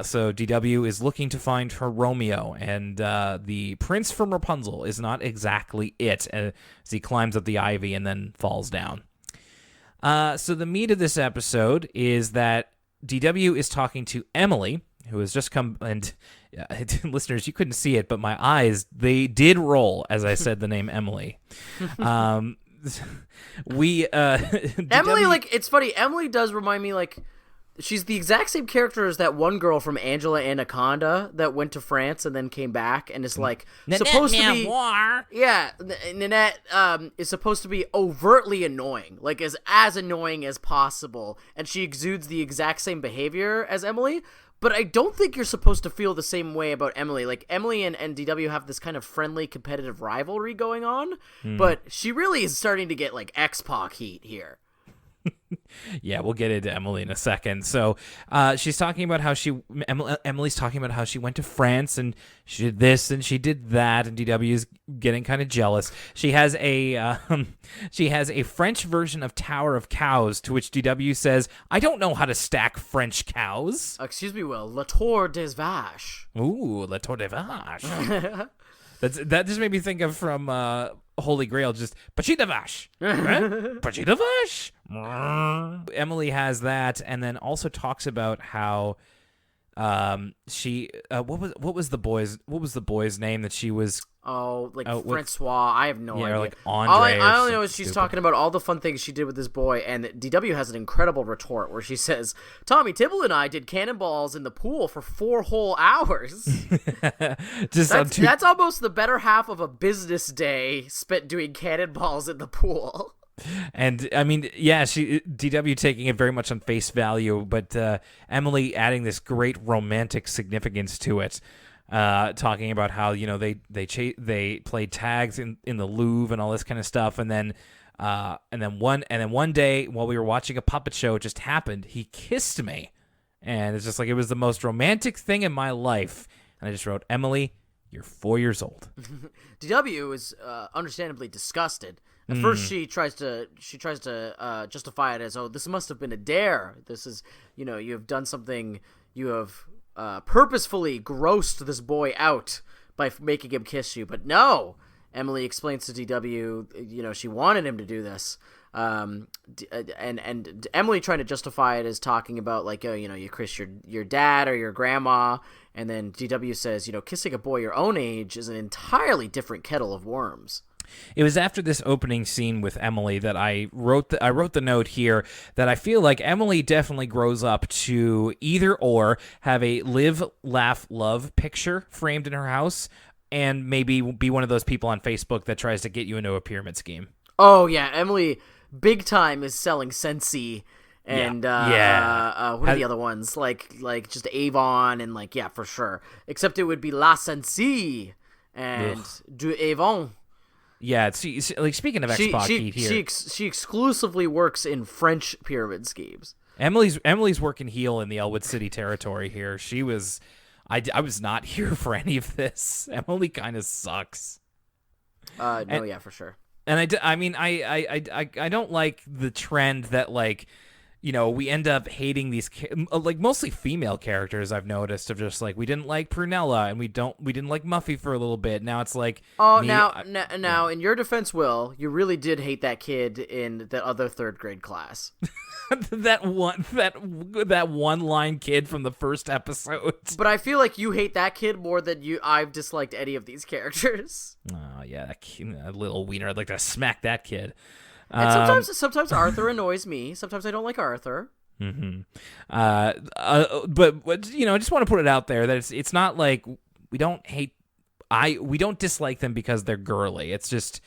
So DW is looking to find her Romeo, and the prince from Rapunzel is not exactly it, as he climbs up the ivy and then falls down. So the meat of this episode is that DW is talking to Emily, who has just come, and listeners, you couldn't see it, but my eyes, they did roll as I said the name Emily. Emily, like, it's funny. Emily does remind me, like, she's the exact same character as that one girl from Angela Anaconda that went to France and then came back and is, like, supposed to be... Yeah, Nanette is supposed to be overtly annoying, like, as annoying as possible, and she exudes the exact same behavior as Emily. But I don't think you're supposed to feel the same way about Emily. Like, Emily and DW have this kind of friendly, competitive rivalry going on, but she really is starting to get, like, X-Pac heat here. Yeah, we'll get into Emily in a second. So she's talking about how Emily's talking about how she went to France and she did this and she did that, and DW is getting kind of jealous. She has a French version of Tower of Cows, to which DW says, "I don't know how to stack French cows." Excuse me, Will. La Tour des Vaches. Ooh, La Tour des Vaches. That just made me think of from Holy Grail, just Petit de Vache. Petit de Vache. Emily has that, and then also talks about how she what was the boy's name that she was Francois. I have no idea. Or like Andre. I only know is she's talking about all the fun things she did with this boy, and DW has an incredible retort where she says, "Tommy Tibble and I did cannonballs in the pool for 4 whole hours." That's almost the better half of a business day spent doing cannonballs in the pool. And I mean, yeah, DW taking it very much on face value, but Emily adding this great romantic significance to it, talking about how, you know, they played tags in the Louvre and all this kind of stuff, and then one day while we were watching a puppet show, it just happened. He kissed me, and it's just like it was the most romantic thing in my life. And I just wrote, "Emily, you're 4 years old." DW is understandably disgusted. At first, she tries to justify it as, "Oh, this must have been a dare. This is, you know, you have done something. You have purposefully grossed this boy out by making him kiss you." But no, Emily explains to DW, you know, she wanted him to do this. And Emily trying to justify it as talking about, like, oh, you know, you kiss your dad or your grandma, and then DW says, you know, kissing a boy your own age is an entirely different kettle of worms. It was after this opening scene with Emily that I wrote the note here that I feel like Emily definitely grows up to either or have a live, laugh, love picture framed in her house, and maybe be one of those people on Facebook that tries to get you into a pyramid scheme. Oh yeah, Emily big time is selling Sensi and what are the other ones, like just Avon, and like, yeah, for sure, except it would be La Sensi and Du Avon. Yeah, like, speaking of X-Pac heat here, she exclusively works in French pyramid schemes. Emily's working heel in the Elwood City territory here. I was not here for any of this. Emily kind of sucks. Yeah, for sure. And I don't like the trend that, like, you know, we end up hating these, like, mostly female characters. I've noticed, of just like, we didn't like Prunella, and we didn't like Muffy for a little bit. Now it's like, now in your defense, Will, you really did hate that kid in the other 3rd grade class. that one line kid from the first episode. But I feel like you hate that kid more than I've disliked any of these characters. Oh yeah, that little wiener. I'd like to smack that kid. And sometimes Arthur annoys me. Sometimes I don't like Arthur. Mm-hmm. But you know, I just want to put it out there that it's not like we don't dislike them because they're girly. It's just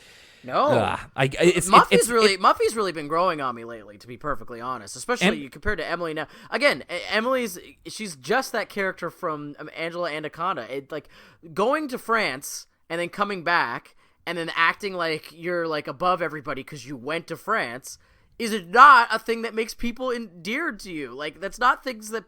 Muffy's really been growing on me lately, to be perfectly honest. Especially compared to Emily now. Again, she's just that character from Angela Anaconda. Like going to France and then coming back and then acting like you're, like, above everybody because you went to France is not a thing that makes people endeared to you. Like, that's not things that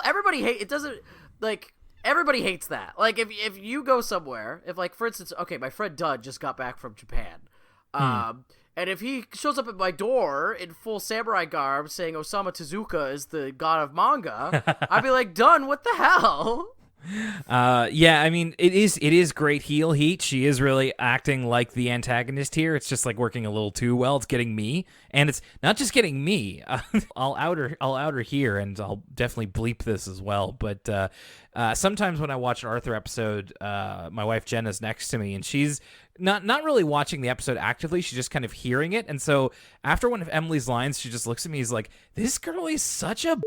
everybody hate. It doesn't, like, everybody hates that. Like, if you go somewhere, if, like, for instance, okay, my friend Dud just got back from Japan. And if he shows up at my door in full samurai garb saying Osamu Tezuka is the god of manga, I'd be like, done, what the hell? Yeah, I mean, it is great heel heat. She is really acting like the antagonist here. It's just like working a little too well. It's getting me, and it's not just getting me. I'll out her here, and I'll definitely bleep this as well. But sometimes when I watch an Arthur episode, my wife Jenna's next to me, and she's not really watching the episode actively. She's just kind of hearing it, and so after one of Emily's lines, she just looks at me. He's like, "This girl is such a."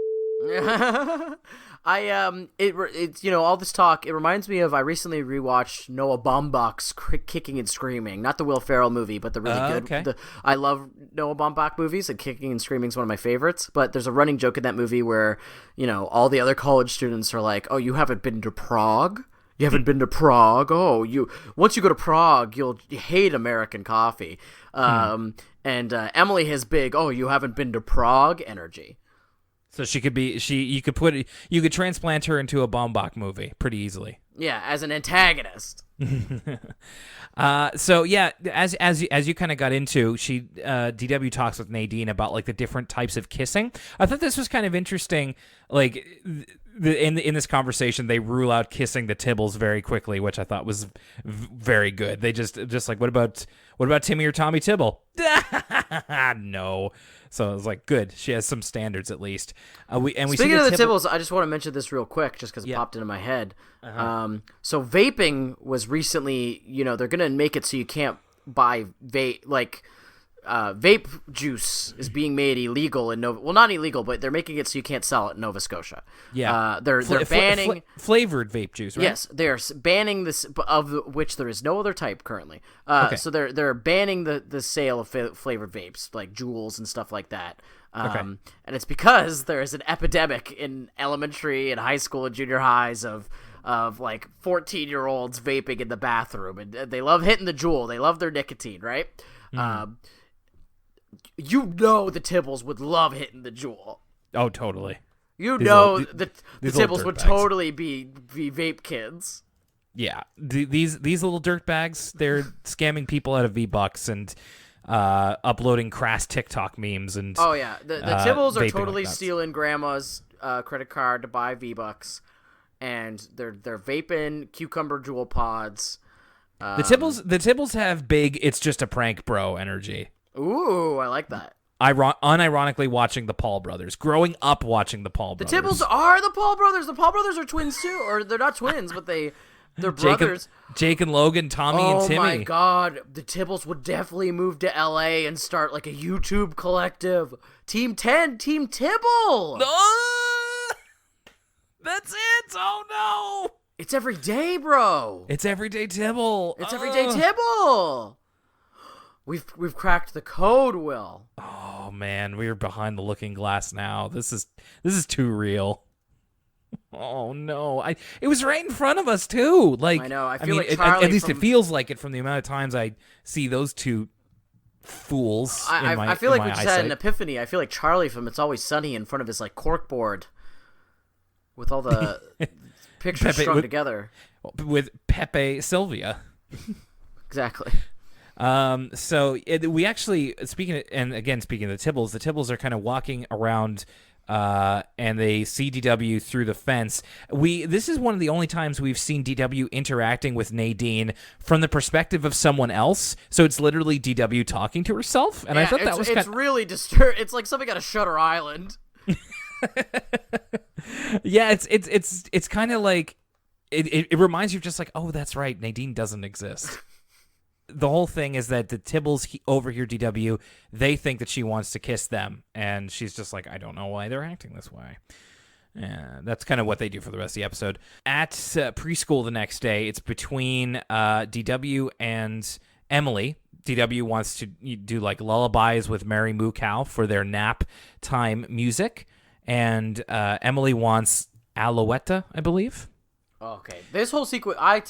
It's all this talk, it reminds me of, I recently rewatched Noah Baumbach's Kicking and Screaming, not the Will Ferrell movie, but the really good, okay. I love Noah Baumbach movies, and Kicking and Screaming is one of my favorites, but there's a running joke in that movie where, all the other college students are like, oh, you haven't been to Prague? You haven't been to Prague? Oh, once you go to Prague, you'll hate American coffee. And Emily has big, oh, you haven't been to Prague energy. So she could be you could transplant her into a Baumbach movie pretty easily. Yeah, as an antagonist. So yeah, as you kind of got into, DW talks with Nadine about like the different types of kissing. I thought this was kind of interesting. Like in this conversation, they rule out kissing the Tibbles very quickly, which I thought was very good. They just like, what about Timmy or Tommy Tibble? No. So I was like, good. She has some standards at least. Speaking of the Tibbles, I just want to mention this real quick, just because it popped into my head. So vaping was recently, they're gonna make it so you can't buy vape juice is being made illegal in Nova. Well, not illegal, but they're making it so you can't sell it in Nova Scotia. Yeah, they're banning flavored vape juice, right? Yes, they're banning this, of which there is no other type currently. So they're banning the sale of flavored vapes like Juuls and stuff like that. And it's because there is an epidemic in elementary and high school and junior highs of like 14-year-olds vaping in the bathroom, and they love hitting the Juul. They love their nicotine, right? The Tibbles would love hitting the Juul. Oh, totally. The Tibbles would totally be vape kids. Yeah, these little dirtbags, they're scamming people out of V-Bucks and uploading crass TikTok memes. And oh yeah, the Tibbles are totally stealing grandma's credit card to buy V-Bucks, and they're vaping cucumber Juul pods. The Tibbles have big "it's just a prank, bro" energy. Ooh, I like that. Unironically watching the Paul brothers, growing up watching the Paul brothers. The Tibbles are the Paul brothers. The Paul brothers are twins too, or they're not twins, but they're brothers. Jake and Logan, Tommy and Timmy. Oh my God, the Tibbles would definitely move to LA and start like a YouTube collective. Team 10, Team Tibble. That's it. Oh no. It's every day, bro. It's everyday Tibble. It's everyday Tibble. We've cracked the code, Will. Oh man, we're behind the looking glass now. This is too real. Oh no! It was right in front of us too. Like I know. I mean, like Charlie. At least it feels like it from the amount of times I see those two fools. I feel like we just had an epiphany. I feel like Charlie from It's Always Sunny in front of his like corkboard with all the pictures strung together with Pepe Sylvia. Exactly. We actually speaking of the Tibbles are kind of walking around. And they see DW through the fence. This is one of the only times we've seen DW interacting with Nadine from the perspective of someone else. So it's literally DW talking to herself, and I thought that was really disturbing. It's like something out of Shutter Island. Yeah, it's kind of like it reminds you of just like, oh, that's right, Nadine doesn't exist. The whole thing is that the Tibbles overhear DW. They think that she wants to kiss them, and she's just like, I don't know why they're acting this way. Yeah, that's kind of what they do for the rest of the episode. At preschool the next day, it's between DW and Emily. DW wants to do like lullabies with Mary Moo Cow for their nap time music, and Emily wants Alouetta, I believe. Okay, this whole sequence, I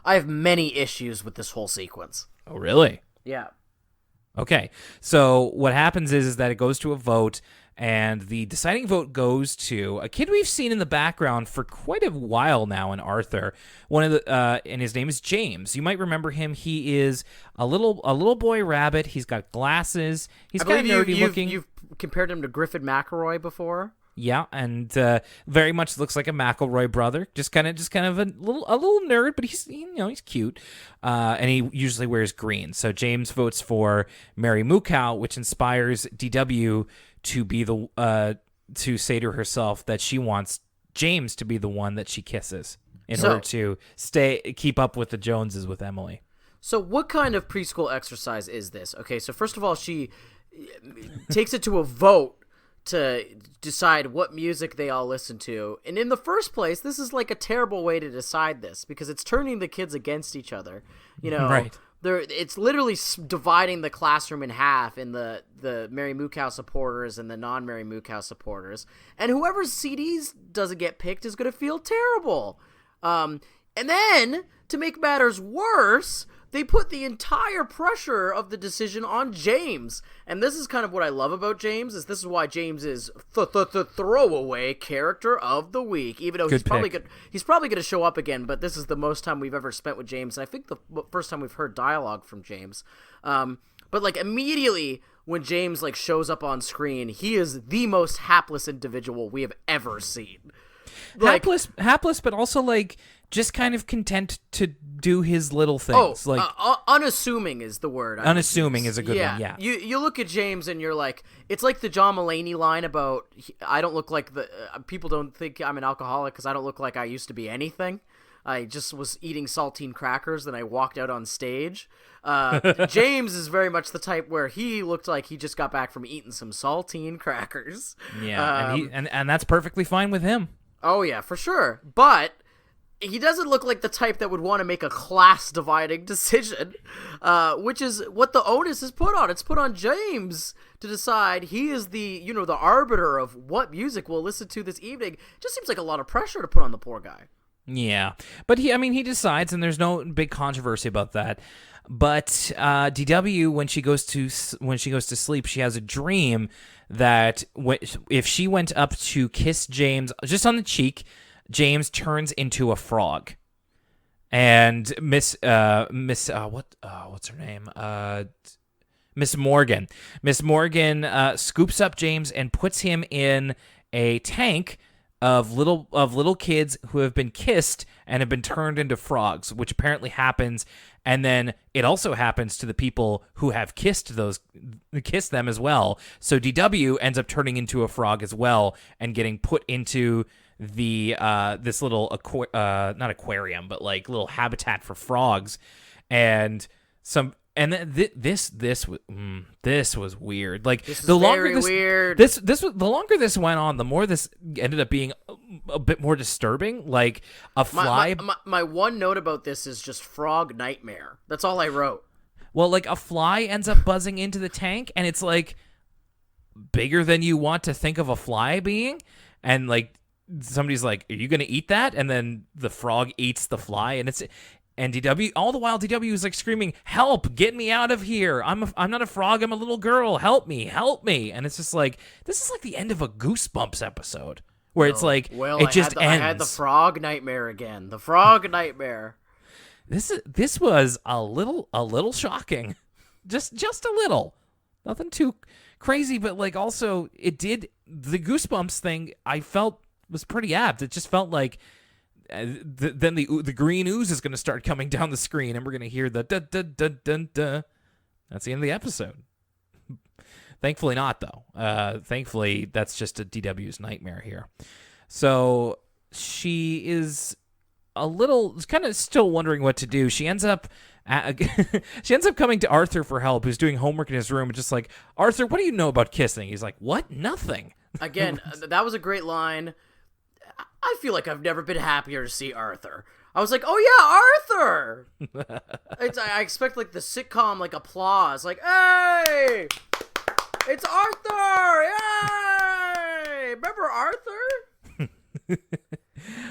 have many issues with this whole sequence. Oh, really? Yeah. Okay, so what happens is that it goes to a vote, And the deciding vote goes to a kid we've seen in the background for quite a while now in Arthur. And his name is James. You might remember him. He is a little boy rabbit. He's got glasses. He's kind of nerdy looking. You've compared him to Griffin McElroy before. Yeah, and very much looks like a McElroy brother. Just kind of a little nerd, but he's cute. And he usually wears green. So James votes for Mary Moo Cow, which inspires DW to be to say to herself that she wants James to be the one that she kisses in order to keep up with the Joneses with Emily. So what kind of preschool exercise is this? Okay, so first of all, she takes it to a vote to decide what music they all listen to. And in the first place, this is like a terrible way to decide this because it's turning the kids against each other. Right. It's literally dividing the classroom in half in the Mary Moo Cow supporters and the non-Mary Moo Cow supporters. And whoever's CDs doesn't get picked is going to feel terrible. And then, to make matters worse, they put the entire pressure of the decision on James. And this is kind of what I love about James, is this is why James is the throwaway character of the week. Even though he's probably going to show up again, but this is the most time we've ever spent with James. And I think the first time we've heard dialogue from James. But like immediately when James like shows up on screen, he is the most hapless individual we have ever seen. Like, hapless, but also like just kind of content to do his little things. Unassuming is the word. Unassuming is a good one. Yeah. You look at James and you're like, it's like the John Mulaney line about I don't look like people don't think I'm an alcoholic because I don't look like I used to be anything. I just was eating saltine crackers, then I walked out on stage. James is very much the type where he looked like he just got back from eating some saltine crackers. Yeah, and that's perfectly fine with him. Oh yeah, for sure. But he doesn't look like the type that would want to make a class-dividing decision, which is what the onus is put on. It's put on James to decide. He is the arbiter of what music we'll listen to this evening. Just seems like a lot of pressure to put on the poor guy. Yeah, but he decides, and there's no big controversy about that. But DW, when she goes to sleep, she has a dream that if she went up to kiss James just on the cheek, James turns into a frog, and what's her name? Miss Morgan. Miss Morgan scoops up James and puts him in a tank of little kids who have been kissed and have been turned into frogs, which apparently happens. And then it also happens to the people who have kissed them as well. So DW ends up turning into a frog as well and getting put into the this little not aquarium, but like little habitat for frogs. And this was weird. Like the longer this went on, the more this ended up being a bit more disturbing. Like a fly. My one note about this is just frog nightmare. That's all I wrote. Well, like a fly ends up buzzing into the tank, and it's like bigger than you want to think of a fly being, and like somebody's like, "Are you gonna eat that?" And then the frog eats the fly, and it's. And DW, all the while, DW is like screaming, "Help! Get me out of here! I'm not a frog. I'm a little girl. Help me! Help me!" And it's just like this is like the end of a Goosebumps episode where it's like it just ends. I had the frog nightmare again. The frog nightmare. This was a little shocking, just a little, nothing too crazy, but like also it did the Goosebumps thing. I felt was pretty apt. It just felt like. Then the green ooze is going to start coming down the screen, and we're going to hear the da da da da da. That's the end of the episode. Thankfully not, though. Thankfully, that's just a DW's nightmare here. So she is a little kind of still wondering what to do. She ends up coming to Arthur for help, who's doing homework in his room, and just like, "Arthur, what do you know about kissing?" He's like, "What? Nothing." Again, that was a great line. I feel like I've never been happier to see Arthur. I was like, oh yeah, Arthur! I expect like the sitcom like applause, like, hey! It's Arthur! Yay! Remember Arthur?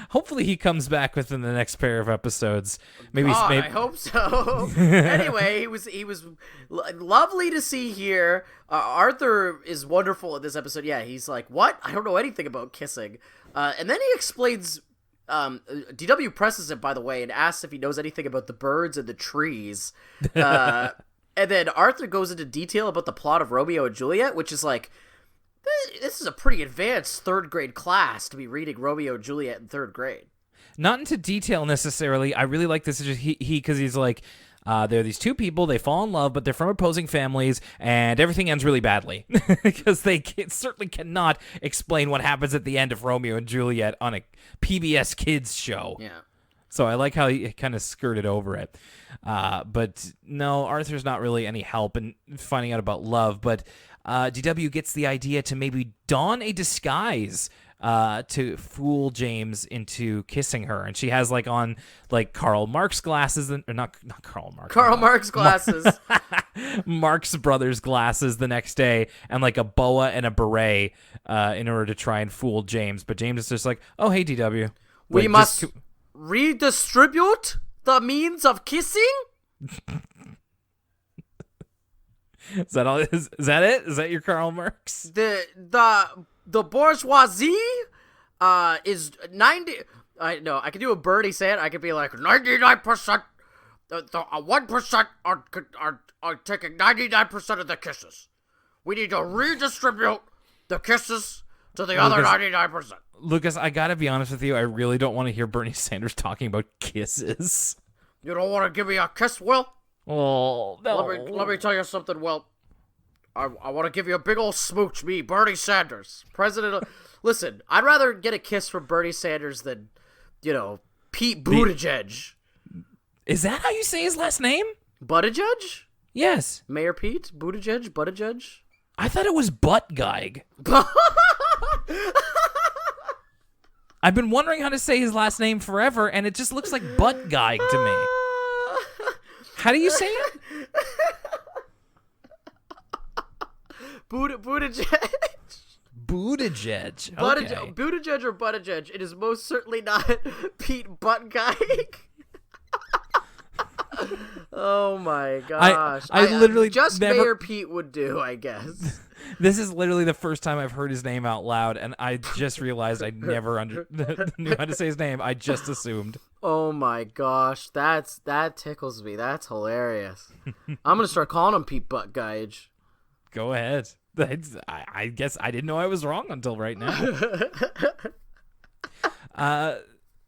Hopefully he comes back within the next pair of episodes. Maybe. I hope so. Anyway, he was lovely to see here. Arthur is wonderful in this episode. Yeah, he's like, what? I don't know anything about kissing. And then he explains. DW presses him, by the way, and asks if he knows anything about the birds and the trees. And then Arthur goes into detail about the plot of Romeo and Juliet, which is like, this is a pretty advanced third grade class to be reading Romeo and Juliet in third grade. Not into detail necessarily. I really like this. Because he's like, there are these two people, they fall in love, but they're from opposing families, and everything ends really badly. Because they certainly cannot explain what happens at the end of Romeo and Juliet on a PBS Kids show. Yeah. So I like how he kind of skirted over it. But no, Arthur's not really any help in finding out about love, but DW gets the idea to maybe don a disguise to fool James into kissing her, and she has on Karl Marx glasses, or not Karl Marx. Karl Marx glasses. Marx Brothers glasses the next day, and a boa and a beret in order to try and fool James. But James is just like, oh, hey, DW. We must redistribute the means of kissing? Is that all? Is that it? Is that your Karl Marx? The bourgeoisie is 90. I can do a Bernie saying. I could be like 99%. The 1% are taking 99% of the kisses. We need to redistribute the kisses to the other 99%. Lucas, I gotta be honest with you. I really don't want to hear Bernie Sanders talking about kisses. You don't want to give me a kiss, Will? Oh, no. Let me tell you something, Will. I want to give you a big old smooch, me, Bernie Sanders, president of... Listen, I'd rather get a kiss from Bernie Sanders than, Pete Buttigieg. Is that how you say his last name? Buttigieg? Yes. Mayor Pete? Buttigieg? Buttigieg? I thought it was Butt Geig. I've been wondering how to say his last name forever, and it just looks like Butt Geig to me. How do you say it? Buttigieg. Buttigieg. Okay. Buttigieg or Buttigieg. It is most certainly not Pete Buttigieg. Oh my gosh. I literally just never... Mayor Pete would do, I guess. This is literally the first time I've heard his name out loud, and I just realized I never knew how to say his name. I just assumed. Oh my gosh, that tickles me. That's hilarious. I'm gonna start calling him Pete Buttigieg. Go ahead. I guess I didn't know I was wrong until right now.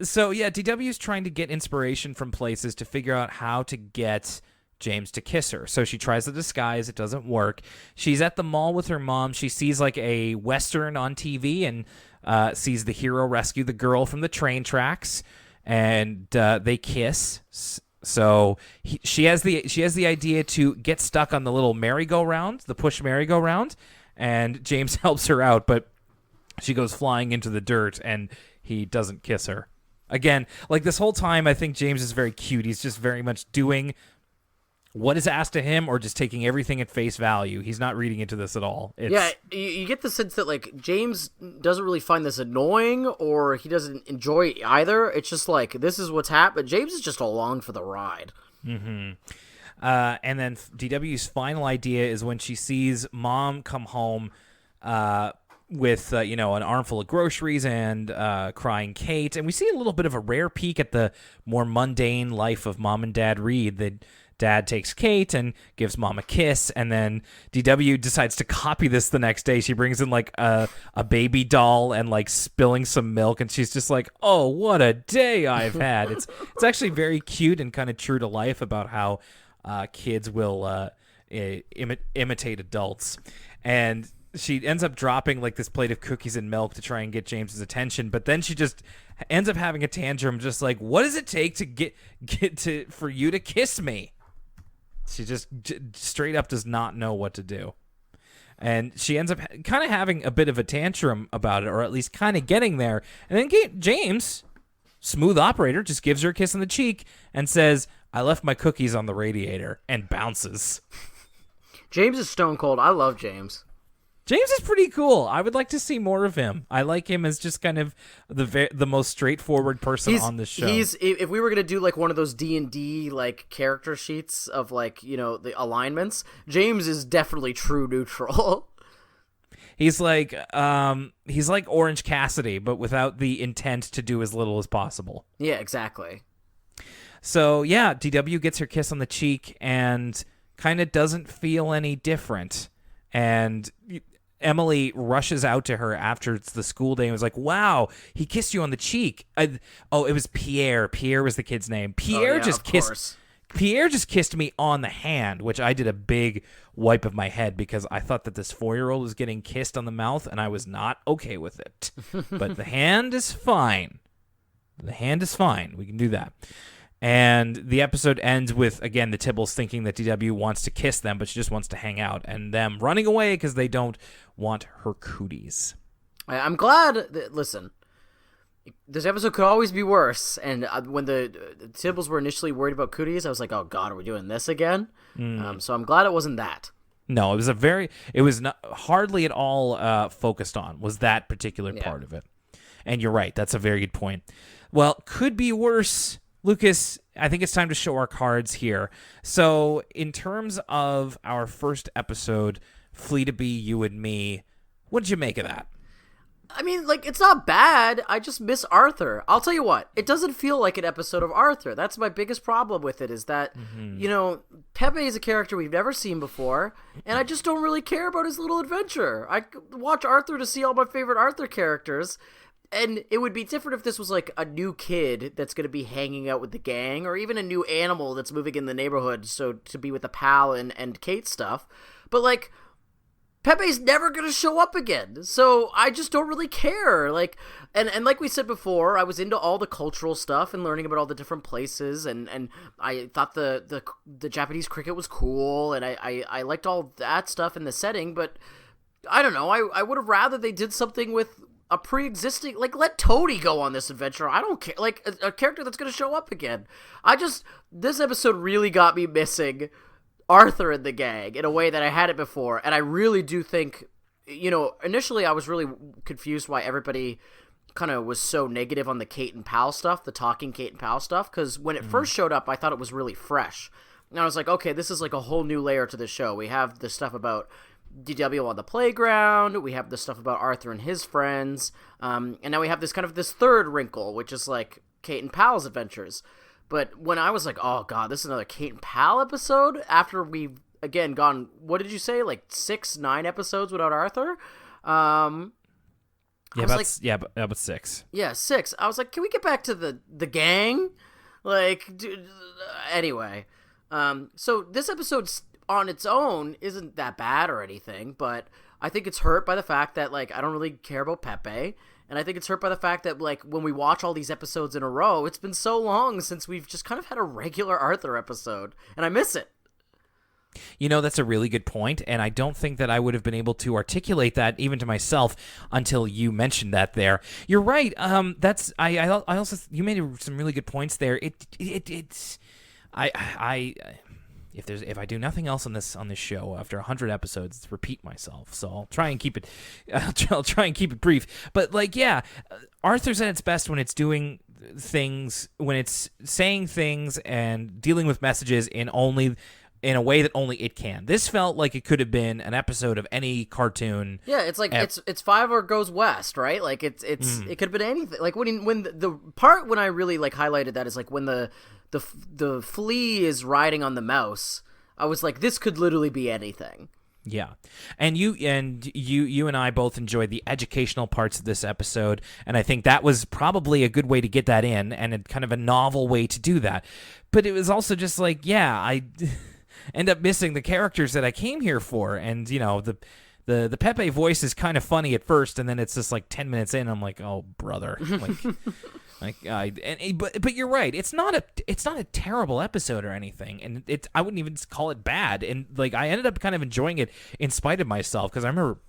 So yeah, DW's trying to get inspiration from places to figure out how to get James to kiss her. So she tries the disguise. It doesn't work. She's at the mall with her mom. She sees a Western on TV and sees the hero rescue the girl from the train tracks, and they kiss. So she has the idea to get stuck on the little merry-go-round, the push merry-go-round, and James helps her out, but she goes flying into the dirt, and he doesn't kiss her. Again, this whole time, I think James is very cute. He's just very much doing what is asked of him, or just taking everything at face value. He's not reading into this at all. Yeah, you get the sense that James doesn't really find this annoying, or he doesn't enjoy it either. It's just this is what's happened. James is just along for the ride. Mm-hmm. And then DW's final idea is when she sees mom come home with an armful of groceries and crying Kate, and we see a little bit of a rare peek at the more mundane life of Mom and Dad Reed. The Dad takes Kate and gives Mom a kiss, and then DW decides to copy this the next day. She brings in a baby doll and spilling some milk, and she's just like, "Oh, what a day I've had!" It's actually very cute and kind of true to life about how kids will imitate adults, and she ends up dropping this plate of cookies and milk to try and get James's attention, but then she just ends up having a tantrum, just what does it take to get for you to kiss me? She just straight up does not know what to do. And she ends up kind of having a bit of a tantrum about it, or at least kind of getting there. And then James, smooth operator, just gives her a kiss on the cheek and says, "I left my cookies on the radiator," and bounces. James is stone cold. I love James. James is pretty cool. I would like to see more of him. I like him as just kind of the most straightforward person on the show. If we were gonna do like one of those D&D like character sheets of like, you know, the alignments, James is definitely true neutral. He's like Orange Cassidy, but without the intent to do as little as possible. Yeah, exactly. So yeah, DW gets her kiss on the cheek and kind of doesn't feel any different. And Emily rushes out to her after it's the school day and was like, wow, he kissed you on the cheek. It was Pierre. Pierre was the kid's name. Pierre just kissed me on the hand, which I did a big wipe of my head because I thought that this 4-year-old was getting kissed on the mouth and I was not okay with it. But the hand is fine. The hand is fine. We can do that. And the episode ends with, again, the Tibbles thinking that DW wants to kiss them, but she just wants to hang out, and them running away because they don't want her cooties. I'm glad that, listen, this episode could always be worse, and when the Tibbles were initially worried about cooties, I was like, oh god, are we doing this again? So I'm glad it wasn't that. No, it was not hardly at all focused on, was that particular part of it. And you're right, that's a very good point. Well, could be worse. Lucas, I think it's time to show our cards here. So, in terms of our first episode, Flea to Be You and Me, what did you make of that? I mean, like, it's not bad. I just miss Arthur. I'll tell you what, it doesn't feel like an episode of Arthur. That's my biggest problem with it, is that, you know, Pepe is a character we've never seen before, and I just don't really care about his little adventure. I watch Arthur to see all my favorite Arthur characters. And it would be different if this was, like, a new kid that's going to be hanging out with the gang, or even a new animal that's moving in the neighborhood, so to be with the pal and Kate stuff. But, like, Pepe's never going to show up again, so I just don't really care. Like, and like we said before, I was into all the cultural stuff and learning about all the different places, and I thought the Japanese cricket was cool, and I liked all that stuff in the setting, but I don't know, I would have rather they did something with a pre-existing, like, let Toadie go on this adventure. I don't care, like, a character that's going to show up again. This episode really got me missing Arthur and the gang in a way that I hadn't before, and I really do think, you know, initially I was really confused why everybody kind of was so negative on the Kate and Pal stuff, the talking Kate and Pal stuff, because when it first showed up, I thought it was really fresh. And I was like, okay, this is like a whole new layer to the show. We have the stuff about DW on the playground, we have the stuff about Arthur and his friends, and now we have this kind of this third wrinkle, which is like Kate and Pal's adventures. But when I was like, oh god, this is another Kate and Pal episode, after we've again gone, what did you say, like 9 episodes without Arthur? About 6. Yeah, 6. I was like, can we get back to the gang? Like, dude, anyway. So this episode on its own isn't that bad or anything, but I think it's hurt by the fact that, like, I don't really care about Pepe, and I think it's hurt by the fact that, like, when we watch all these episodes in a row, it's been so long since we've just kind of had a regular Arthur episode, and I miss it. You know, that's a really good point, and I don't think that I would have been able to articulate that even to myself until you mentioned that there. You're right. I also, you made some really good points there. If I do nothing else on this show after 100 episodes, it's repeat myself. So I'll try and keep it. I'll try and keep it brief. But like, yeah, Arthur's at its best when it's doing things, when it's saying things and dealing with messages in a way that only it can. This felt like it could have been an episode of any cartoon. Yeah, it's like it's Five Goes West, right? Like it could have been anything. Like when the part when I really like highlighted that is like when the flea is riding on the mouse. I was like, this could literally be anything. Yeah. And you and I both enjoyed the educational parts of this episode, and I think that was probably a good way to get that in, and a kind of a novel way to do that. But it was also just like, yeah, I end up missing the characters that I came here for, and you know, the Pepe voice is kind of funny at first, and then it's just like 10 minutes in, I'm like, oh brother, but you're right. It's not a terrible episode or anything, and I wouldn't even call it bad. And like, I ended up kind of enjoying it in spite of myself, because I remember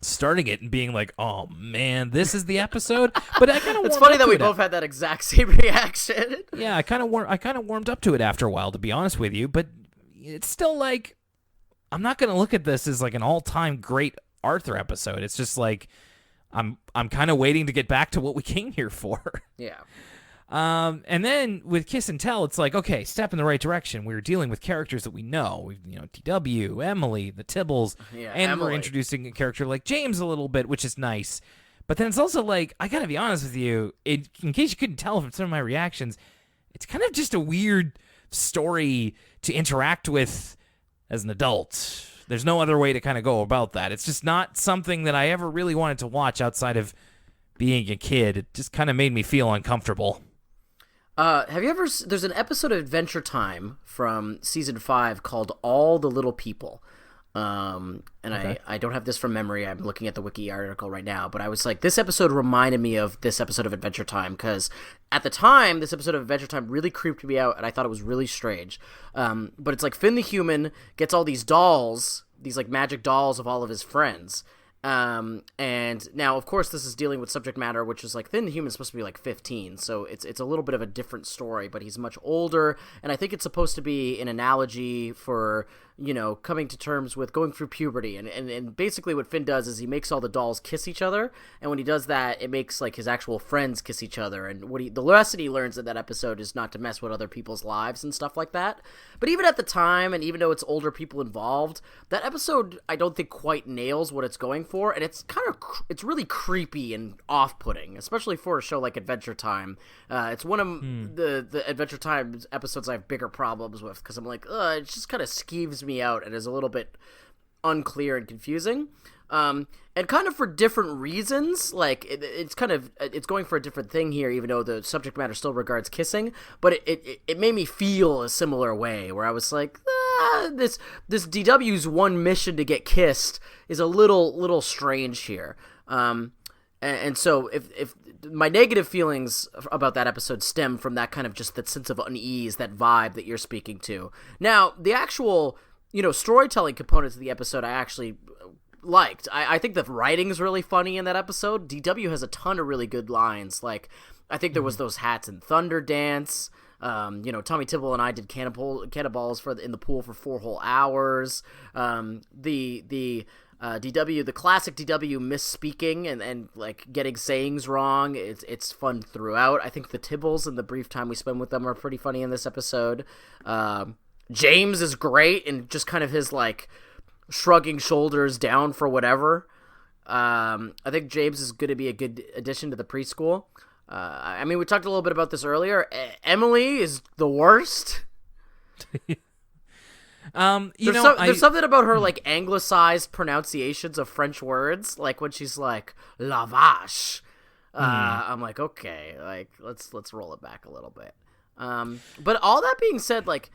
starting it and being like, oh man, this is the episode. But I kind of it's funny that we both had that exact same reaction. Yeah, I kind of warmed up to it after a while, to be honest with you. But it's still like, I'm not going to look at this as like an all-time great Arthur episode. It's just like I'm kind of waiting to get back to what we came here for. Yeah. And then with Kiss and Tell, it's like, okay, step in the right direction. We're dealing with characters that we know. DW, Emily, the Tibbles, and Emily. we're introducing a character like James a little bit, which is nice. But then it's also like, I gotta be honest with you, in case you couldn't tell from some of my reactions, it's kind of just a weird story to interact with as an adult. There's no other way to kind of go about that. It's just not something that I ever really wanted to watch outside of being a kid. It just kind of made me feel uncomfortable. Have you ever? There's an episode of Adventure Time from season 5 called "All the Little People," and okay. I don't have this from memory. I'm looking at the wiki article right now, but I was like, this episode reminded me of this episode of Adventure Time because at the time, this episode of Adventure Time really creeped me out, and I thought it was really strange. But it's like Finn the human gets all these dolls, these like magic dolls of all of his friends. And now, of course, this is dealing with subject matter, which is like Finn the human is supposed to be like 15, so it's a little bit of a different story, but he's much older, and I think it's supposed to be an analogy for, coming to terms with going through puberty, and basically what Finn does is he makes all the dolls kiss each other, and when he does that, it makes like his actual friends kiss each other, and the lesson he learns in that episode is not to mess with other people's lives and stuff like that. But even at the time, and even though it's older people involved, that episode I don't think quite nails what it's going for, and it's it's really creepy and off-putting, especially for a show like Adventure Time. It's one of the Adventure Time episodes I have bigger problems with, because I'm like, it just kind of skeeves me out and is a little bit unclear and confusing. And kind of for different reasons, like it's going for a different thing here, even though the subject matter still regards kissing, but it made me feel a similar way, where I was like, this DW's one mission to get kissed is a little strange here. And so if my negative feelings about that episode stem from that kind of just that sense of unease, that vibe that you're speaking to. Now, the actual, storytelling components of the episode I actually liked. I think the writing is really funny in that episode. DW has a ton of really good lines. Like, I think there was those hats and Thunder Dance. Tommy Tibble and I did cannonballs in the pool for 4 whole hours. The DW, the classic DW misspeaking and like getting sayings wrong. It's fun throughout. I think the Tibbles and the brief time we spend with them are pretty funny in this episode. James is great, and just kind of his like shrugging shoulders down for whatever. I think James is going to be a good addition to the preschool. We talked a little bit about this earlier. Emily is the worst. There's something about her like anglicized pronunciations of French words, like when she's like la vache. I'm like, okay, like let's roll it back a little bit. But all that being said, like,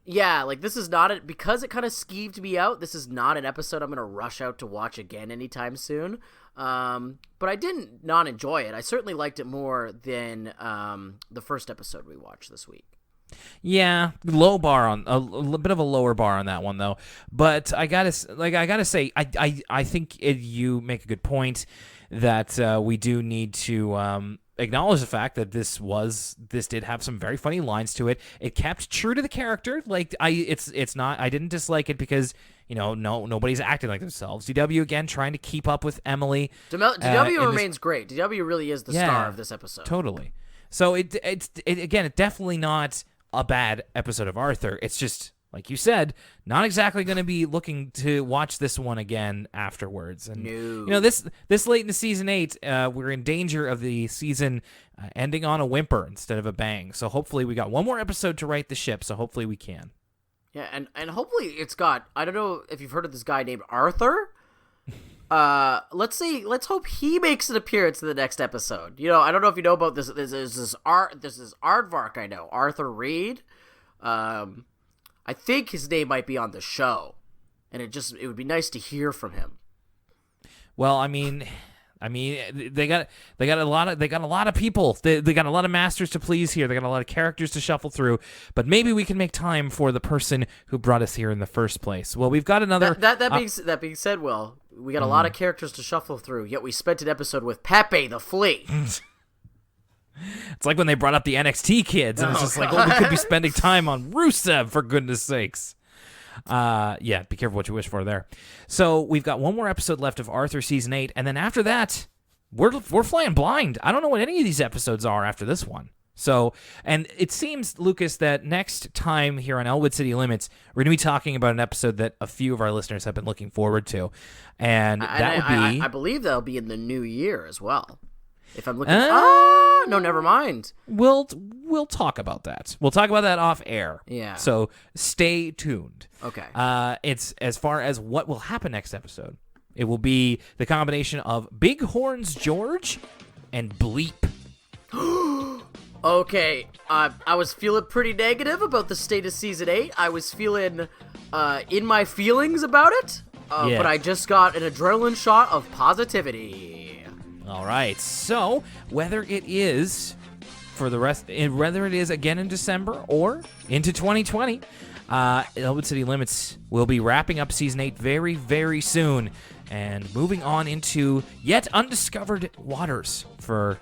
yeah, like this is not because it kind of skeeved me out. This is not an episode I'm gonna rush out to watch again anytime soon. But I didn't not enjoy it. I certainly liked it more than the first episode we watched this week. Yeah, low bar on a bit of a lower bar on that one though. But I gotta say, I think you make a good point that we do need to acknowledge the fact that this did have some very funny lines to it. It kept true to the character. Like it's not. I didn't dislike it because nobody's acting like themselves. DW again trying to keep up with Emily. DW remains great. DW really is the star of this episode. Totally. So it's definitely not a bad episode of Arthur. It's just, like you said, not exactly going to be looking to watch this one again afterwards. And this late into season 8, we're in danger of the season ending on a whimper instead of a bang. So hopefully we got one more episode to right the ship. So hopefully we can. Yeah, and hopefully it's got. I don't know if you've heard of this guy named Arthur. Let's hope he makes an appearance in the next episode. I don't know if you know about this. This is Aardvark. I know Arthur Reed. I think his name might be on the show, and it would be nice to hear from him. Well, I mean, they got a lot of people. They got a lot of masters to please here. They got a lot of characters to shuffle through. But maybe we can make time for the person who brought us here in the first place. Well, we've got another. That being said, Will, we got a lot of characters to shuffle through. Yet we spent an episode with Pepe the Flea. It's like when they brought up the NXT kids, and it's just like, we could be spending time on Rusev, for goodness sakes. Yeah, be careful what you wish for there. So we've got one more episode left of Arthur Season 8, and then after that, we're flying blind. I don't know what any of these episodes are after this one. So, and it seems, Lucas, that next time here on Elwood City Limits, we're going to be talking about an episode that a few of our listeners have been looking forward to. And that would be... I believe that'll be in the new year as well. If I'm looking... no, never mind. We'll talk about that. We'll talk about that off air. Yeah. So stay tuned. Okay. It's as far as what will happen next episode. It will be the combination of Bighorns George and Bleep. Okay, I was feeling pretty negative about the state of Season 8. I was feeling in my feelings about it, but I just got an adrenaline shot of positivity. All right, so whether it is again in December or into 2020, Elwood City Limits will be wrapping up Season 8 very, very soon and moving on into yet undiscovered waters for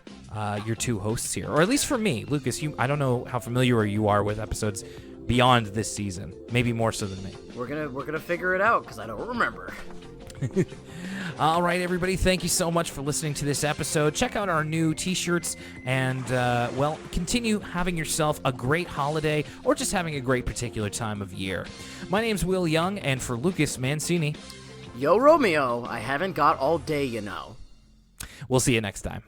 your two hosts here, or at least for me, Lucas. I don't know how familiar you are with episodes beyond this season. Maybe more so than me. We're gonna figure it out because I don't remember. All right, everybody. Thank you so much for listening to this episode. Check out our new T-shirts, and continue having yourself a great holiday, or just having a great particular time of year. My name's Will Young, and for Lucas Mancini, Yo, Romeo, I haven't got all day, you know. We'll see you next time.